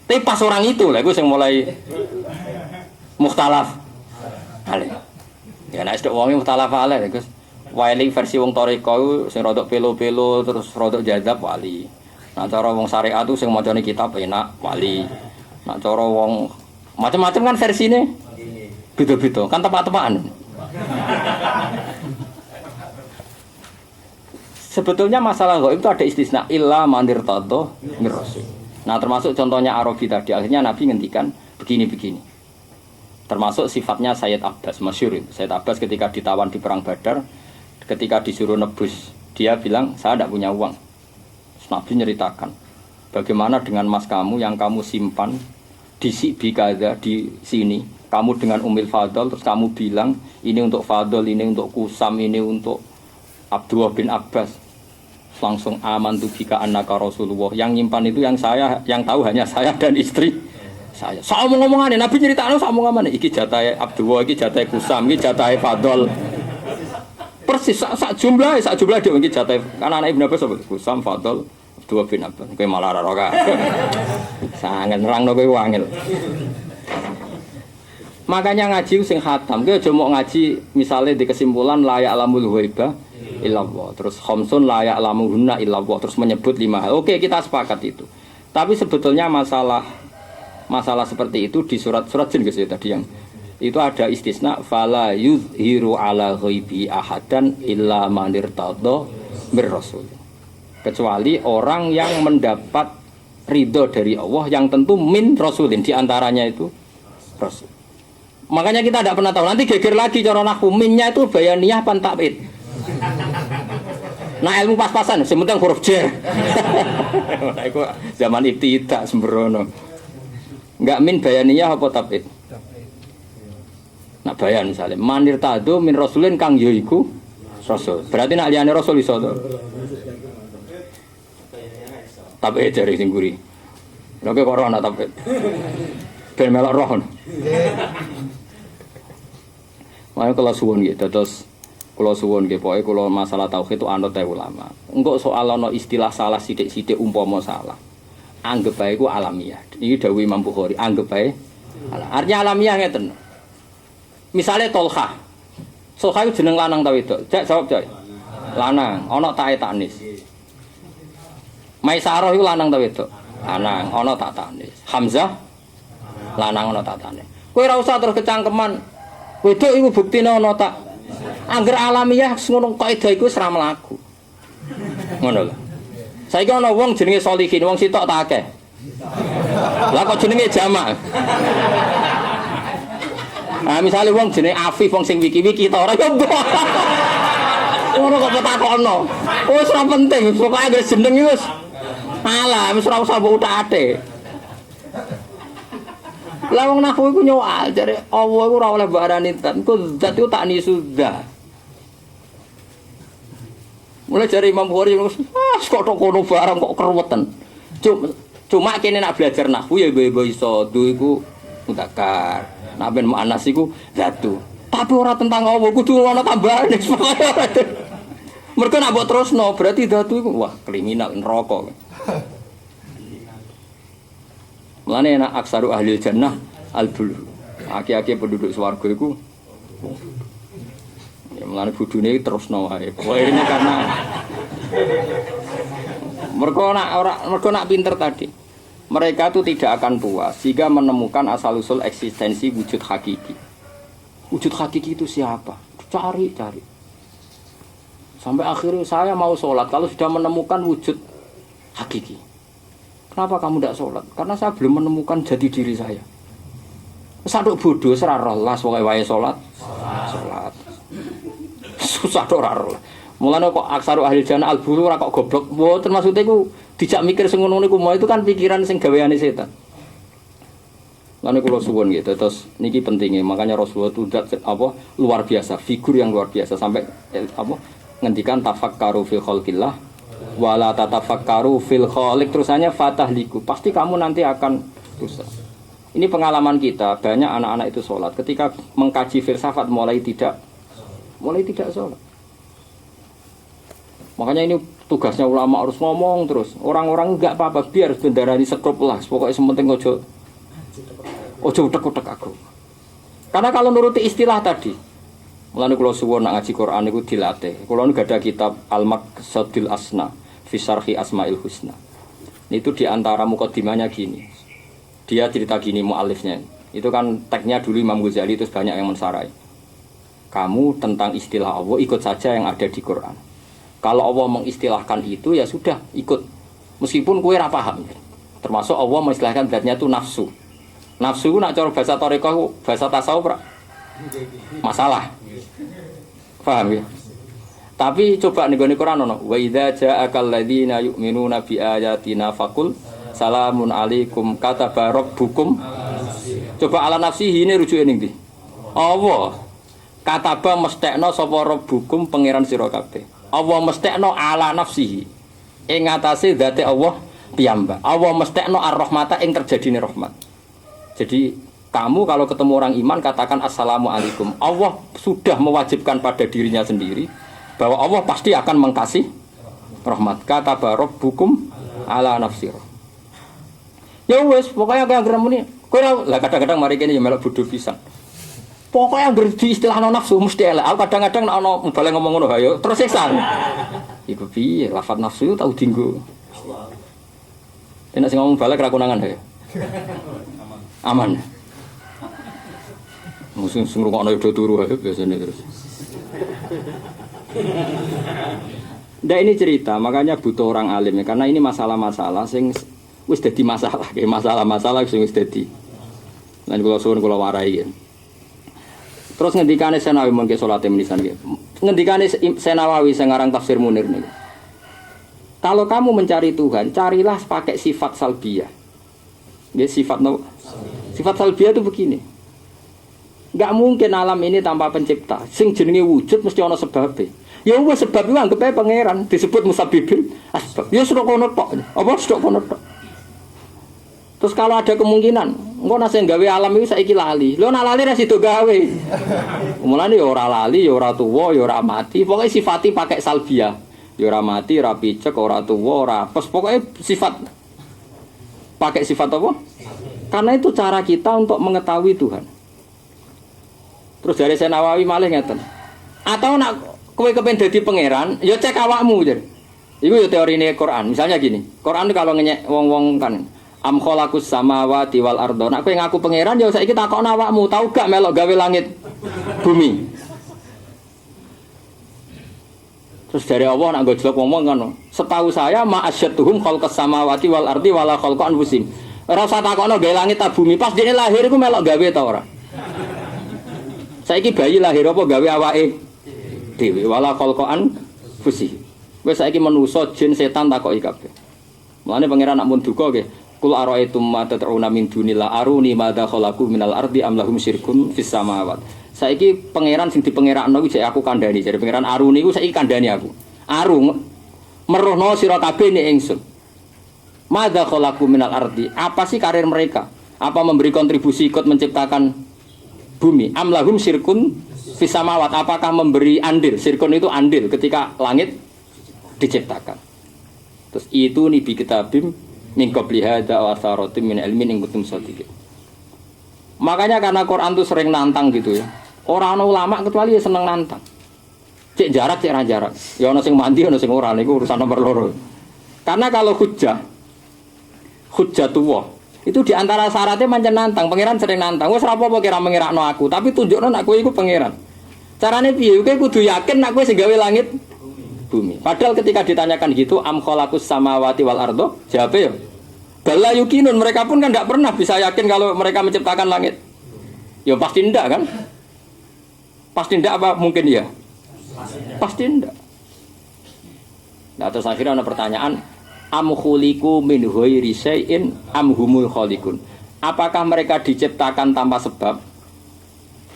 Tapi pas orang itu lah, itu yang mulai mukhtalaf alaih. Ya nek sedek wong mukhtalaf alaih Gus. Wali versi wong toriko sing rodok pelo-pelo terus rodok jadab wali. Nah cara wong syariat itu sing macane kitab enak wali. Nah cara wong macam-macam kan versine. Beda-beda, kan tepak-tepakan. Sebetulnya masalah ghaib itu ada istisna illa man irtadha mir rasul. Nah termasuk contohnya Arabi tadi, akhirnya Nabi ngendikan begini-begini. Termasuk sifatnya Sayyid Abbas, masyhur itu. Sayyid Abbas ketika ditawan di perang Badar, ketika disuruh nebus, dia bilang, saya tidak punya uang. Terus Nabi nyeritakan, bagaimana dengan emas kamu yang kamu simpan di Bikada, di sini. Kamu dengan Ummil Fadl, terus kamu bilang, ini untuk Fadl, ini untuk Kusam, ini untuk Abdullah bin Abbas. Langsung aman tuh bika annaka Rasulullah. Yang nyimpan itu yang tahu hanya saya dan istri saya. Saya ngomong-ngomongan, Nabi nyeritakno saya ngomong-ngomongan. Iki jatahe Abdullah, iki jatahe Kusam, iki jatahe Fadl. Persis sak jumlah dia iki jatahe kan anak Ibnu Abbas Kusam, Fadl, Abdullah bin Abbas. Kowe malah ora roka. Sangat nerangno kowe wangil. Makanya ngaji sing khatam, kowe aja mau ngaji misalnya di kesimpulan la ya'lamul ghaiba illallah. Terus khamsun la ya'lamuhunna illallah, terus menyebut 5 hal. Oke, kita sepakat itu. Tapi sebetulnya masalah seperti itu di surat Jin guys ya, tadi yang itu ada istisna fala yuzhiru ala ghaibi ahadan illa man irtadha mir rasul. Kecuali orang yang mendapat ridho dari Allah yang tentu min rasulin, di antaranya itu rasul. Makanya kita tidak pernah tahu, nanti geger lagi cara nahwu minnya itu bayaniyah pan takwid. Nah ilmu pas-pasan, sementara huruf j. Nah itu zaman ibtidah sembrono. Enggak min bayaniyah apa takwid? Nak bayan misalnya manir tado min rasulin kang yo iku rasul. Berarti nak liyane rasul iso to. Takwid jare sing guri. Lha kok ora ana takwid. Ben melok roh. Makanya kalau suwun gitu, terus kalau suwun gitu, pokoknya kalau masalah tauhid itu anut ulama. Enggak soal ono istilah salah sidik-sidik umpama salah. Anggap bae ku alamiah. Ini dawuh Imam Bukhari, anggap bae. Artinya alamiah ngeten. Misalnya Tolha. Tolha itu jeneng lanang ta wedok? Jak jawab jak. Lanang, ono tae tanis. Maisarah itu lanang ta wedok? Lanang, ono tak tanis. Hamzah lanang ono tak tanis. Kowe ora usah terus kecangkeman. Wedok iku buktine ana tak. Angger alamiah ngono kaidah iku wis ra mlaku. Ngono lho. Saiki ana wong jenenge Solihin, wong sitok tak akeh. Lah kok jenenge jamak. Ah misale wong jenenge Afif, wong sing wiki-wiki ta ora yo mbok. Ngono kok petakono. Wis ora penting, pokoke anggere jeneng wis. Alah, wis ora usah mbok utak-atik. Lah wong nahwu iku nyoal jare Allah iku ora oleh barani zat. Engko zat iku tak nisuda. Mulai jare Imam Bukhari kok kono barang kok keruwetan. Cuma kene nak belajar nahwu ya ibu iso du iku mutakar. Nak ben muannas iku zatu. Tapi ora tentang Allah kudu ana tambahane. Mergo nak mbok terusno berarti zatu iku wah kriminal neraka. Mulane enak aksaru ahli jannah al-bulu. Aki-aki penduduk swarga iku. Ya mulane budune terusno wae. Pokoke ini karena mergo nak pinter tadi. Mereka itu tidak akan puas jika menemukan asal-usul eksistensi wujud hakiki. Wujud hakiki itu siapa? Cari. Sampai akhirnya saya mau sholat kalau sudah menemukan wujud hakiki. Kenapa kamu tidak sholat? Karena saya belum menemukan jati diri saya. Sadok bodoh serarah las pokoknya wae sholat. Sholat. Susah dok raro. Mulane kok aksaru ahli jannah al-buru ora kok goblok. Mboten maksude iku dijak mikir sing ngono niku mau itu kan pikiran sing gaweane setan. Lalu kalau suwon gitu, terus niki pentingnya, makanya Rasulullah itu luar biasa, figur yang luar biasa sampai ngendikan tafakkaru fil khalqillah wala tatafakkaru fil khaliq, terusannya fatahliku, pasti kamu nanti akan rusak. Ini pengalaman kita, banyak anak-anak itu sholat, ketika mengkaji filsafat mulai tidak sholat. Makanya ini tugasnya ulama harus ngomong terus, orang-orang enggak apa-apa biar bendarani sekrup lah, pokoknya sementing ojo utek-utek aku. Karena kalau nuruti istilah tadi, mulane kula suwun nak ngaji Quran niku dilatih. Kula nu gadah kitab Al-Maqsadil Asna fi Syarhi Asmaul Husna. Itu di antara mukadimahnya gini. Dia cerita gini muallifnya. Itu kan tagnya dulu Imam Ghazali itu banyak yang mensarai. Kamu tentang istilah Allah ikut saja yang ada di Quran. Kalau Allah mengistilahkan itu ya sudah ikut. Meskipun kowe ora paham. Termasuk Allah mengistilahkan zatnya itu nafsu. Nafsu nak cara bahasa tarekah, bahasa tasawuf masalah. Paham ya? Tapi coba nih Quran ono wa idza ja'akal ladzina yu'minuna bi ayatina faqul salamun alaikum kataba rabbukum. Coba ala nafsihi ini rujuke ning ndi? Allah kataba mestekno sapa rabbukum pangeran sira kabeh. Allah mestekno ala nafsihi. Ing atase zate Allah piyambak. Allah mestekno ar-rahmata ing terjadine rahmat. Jadi kamu kalau ketemu orang iman katakan assalamualaikum. Allah sudah mewajibkan pada dirinya sendiri bahwa Allah pasti akan mengkasih rahmat. Kata rabbukum ala nafsir. Ya wes, pokoknya kayak geremuni. Kowe lah kadang-kadang mari kene ya melok bodho pisan. Pokoknya anggere di istilah nafsu mesti elek. Aku kadang-kadang nek ana balen ngomong ngono ayo terus sesan. Iku piye lafaz nafsu tau dienggo. Nek sing ngomong balik ra konangan ae. Aman. Musim ngrungokno do turu ae biasane terus. Nah ini cerita, makanya butuh orang alim ya, karena ini masalah-masalah sing wis dadi masalah, kayak masalah-masalah sing wis dadi. Lan kula suwun kula warai. Terus ngendikane Senawi mengke salate menisan nggih. Ngendikane Senawi sing aran tafsir Munir niku. Kalau kamu mencari Tuhan, carilah pakai sifat salbiyah. Dia sifat no. Sifat salbiyah itu begini. Enggak mungkin alam ini tanpa pencipta. Sing jenenge wujud mesti ana sebabnya. Ya wis sebab iku anggap ae pangeran disebut musabbibin asbab. Ya sudah kono tok. Apa sudah kono tok. Terus kalau ada kemungkinan, engko nek sing gawe alam iki saiki lali. Lho nek lali ra sido gawe. Mulane ya ora lali, ya ora tuwa, ya ora mati. Pokoke sifati pakai salbiyah. Ya ora mati, ora picek, ora tuwa, ora apes. Pokoke sifat pakai sifat apa? Karena itu cara kita untuk mengetahui Tuhan. Terus dari Senawawi malih ngeten. Atau nak kowe kepen dadi pangeran, ya cek awakmu jar. Iku ya teorine Quran. Misalnya gini, Quran kalau ngenyek wong-wong kan am khalaqus samawati wal ardo. Nak kowe ngaku pangeran ya saiki takokno awakmu, tau gak melok gawe langit bumi. Terus dari Allah nak gojlok ngomong kan, setahu saya ma'asyatuhum khalqas samawati wal ardi wala khalqa anfusim. Ora usah takokno gawe langit ta bumi, pas dene lahir iku melok gawe ta ora. Saiki bayi lahir apa gawe awake dhewe wala khalqa anfusim. Wis saiki manusa jin setan takoki kabeh. Mulane pangeran nak mun duka nggih, kul ara'aitum ma tad'una min dunillah aruni madza khalaqu minal ardi am lahum syirkun fis samawat. Saiki pangeran sing dipengerakno iki aku kandhani, jare pangeran Aruni iku saiki kandhani aku. Aru merohno sira kabeh ning ingsun. Madza khalaqu minal ardi. Apa sih karir mereka? Apa memberi kontribusi ikut menciptakan bumi? Am lahum syirkun fis samawat. Apakah memberi andil? Syirkun itu andil ketika langit diciptakan. Terus itu nih bi kitabim min qabli hadza wa asaratim min ilmin in kuntum shadiqin. Makanya karena Quran itu sering nantang gitu ya. Orang ulama kecuali ya seneng nantang. Cek jarak, cek ra jarak. Ya ana sing mandi, ana sing ora, niku urusan nomor loro. Karena kalau hujjatullah itu di antara syaratnya pancen nantang. Pangeran sering nantang. Wis ora apa-apa kira mengirakno aku, tapi tunjukno nek kowe iku pangeran. Carane piye? Kowe kudu yakin nek kowe sing gawe langit bumi. Padahal ketika ditanyakan gitu, am khalaqus samawati wal ardo, jawabnya ya, bala yukinun, mereka pun kan tidak pernah bisa yakin kalau mereka menciptakan langit. Ya pasti tidak kan? Pasti tidak apa mungkin ya? Pasti tidak. Nah terus akhirnya ada pertanyaan, am khuliqu min ghairi syai'in am humul khaliqun. Apakah mereka diciptakan tanpa sebab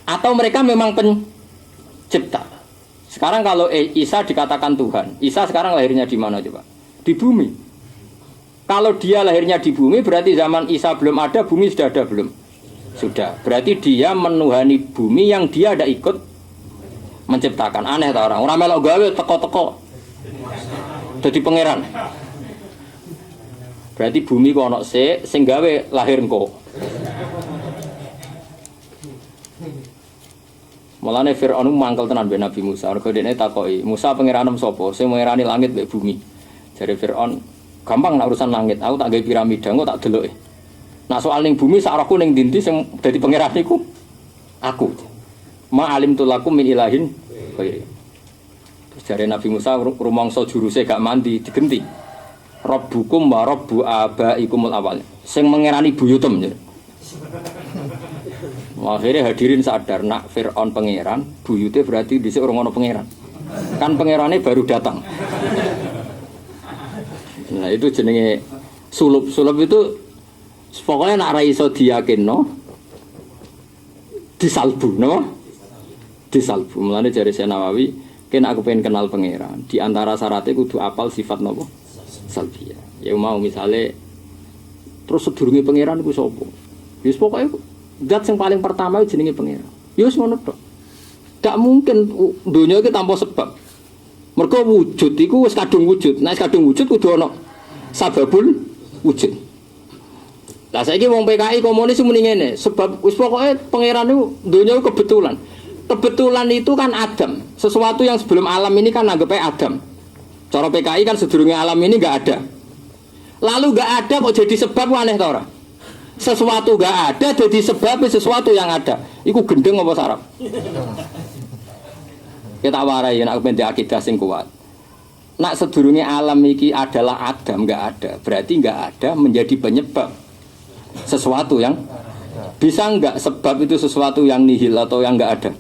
atau mereka memang pencipta? Sekarang kalau Isa dikatakan Tuhan, Isa sekarang lahirnya di mana coba? Di bumi. Kalau dia lahirnya di bumi berarti zaman Isa belum ada, bumi sudah ada belum? Sudah. Berarti dia menuhani bumi yang dia ada ikut menciptakan. Aneh tak orang? Orang melok gawe teko-teko jadi pangeran. Berarti bumi kok ono sing gawe lahir engko. Mulane Firaun mangkel tenan mbek Nabi Musa. Mergo dekne takoki, "Musa pangeranem sapa? Sing mengerani langit mbek bumi." Jare Firaun, "Gampang nek urusan langit, aku tak gawe piramida, engko tak deloke. Nah soal ning bumi sak rohku ning ndi sing dadi pangeran iku? Aku. Ma alimtu lakum min ilahin ghairi." Terus jare Nabi Musa rumangsa juruse gak mandi digenti. Rabbukum wa rabbu abaikumul awal. Sing mengerani buyutem. Akhirnya hadirin sadar nak Fir'aun pangeran, buyute berarti dhisik ora ono pangeran. Kan pangerane baru datang. Nah itu jenenge sulub. Sulub itu pokoknya nak ra iso diyakinno disalbu, no? Disalbu. Mulane jare Syekh Nawawi, ken aku pengen kenal pangeran. Di antara syaratnya kudu apal sifat napa? Salbiyah. Ya mau misale terus sedurunge pangeran iku sapa? Wis pokoke zat yang paling pertama jenenge pangeran. Ya wis ngono tok. Gak mungkin dunia iki tanpa sebab. Mergo wujud iku wis kadung wujud. Nek kadung wujud kudu ana sababul wujud. Lah saiki wong PKI komunis muni ngene, sebab wis pokoke pangeran iku dunia kebetulan. Kebetulan itu kan Adam. Sesuatu yang sebelum alam ini kan anggapnya Adam. Cara PKI kan sedurunge alam ini enggak ada. Lalu enggak ada kok jadi sebab aneh ta ora? Sesuatu enggak ada jadi sebab sesuatu yang ada. Iku gendeng apa sarap? Kita warai nek ben akidah sing kuat. Nak sedurunge alam iki adalah Adam enggak ada. Berarti enggak ada menjadi penyebab sesuatu yang bisa enggak sebab itu sesuatu yang nihil atau yang enggak ada?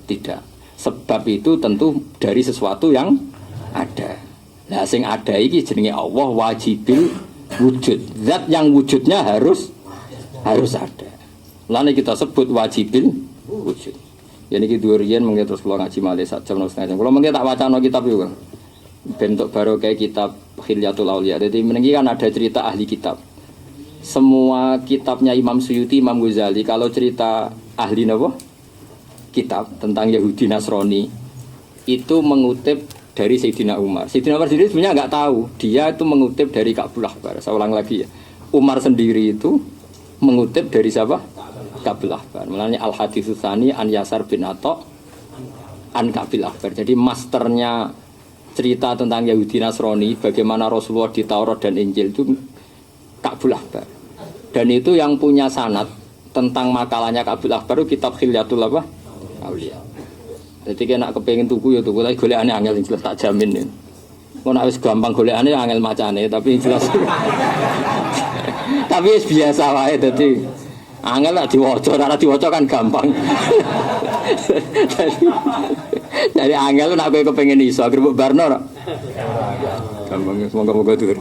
Tidak. Sebab itu tentu dari sesuatu yang ada. Nah, sing ada iki jenenge Allah wajibil wujud. Zat yang wujudnya harus ada. Lalu kita sebut wajibil wujud. Jadi kita durian mungkin terus kalau ngaji malih sak jam setengah jam. Kalau mungkin tak wacana kitab juga. Bentuk baru kayak kitab Khilyatul Auliya. Jadi menengki kan ada cerita ahli kitab. Semua kitabnya Imam Suyuti, Imam Ghazali. Kalau cerita ahli napa? Kitab tentang Yahudi Nasrani itu mengutip dari Sayyidina Umar. Sayyidina Umar sendiri sebenarnya nggak tahu. Dia itu mengutip dari Ka'bul Ahbar. Saya ulang lagi ya. Umar sendiri itu mengutip dari siapa? Ka'bul Ahbar. Mulanya Al-Haditsus Tsani an Yasar bin Atha an Ka'bul Ahbar. Jadi masternya cerita tentang Yahudi Nasrani, bagaimana Rasulullah di Taurat dan Injil itu Ka'bul Ahbar. Dan itu yang punya sanad tentang makalahnya Ka'bul Ahbar itu kitab Khilyatul Auliya. Jadi kena kepengen tuku ya tuku, tapi golekane angel jelas tak jamin ya. Kok nek wis gampang golekane angel macane, tapi jelas. Tapi wis biasa wae dadi angel lah diwaca, ora diwaca kan gampang. Jadi angel nek kowe kepengen iso agar mbok barno ora. Gampang semoga-moga tur.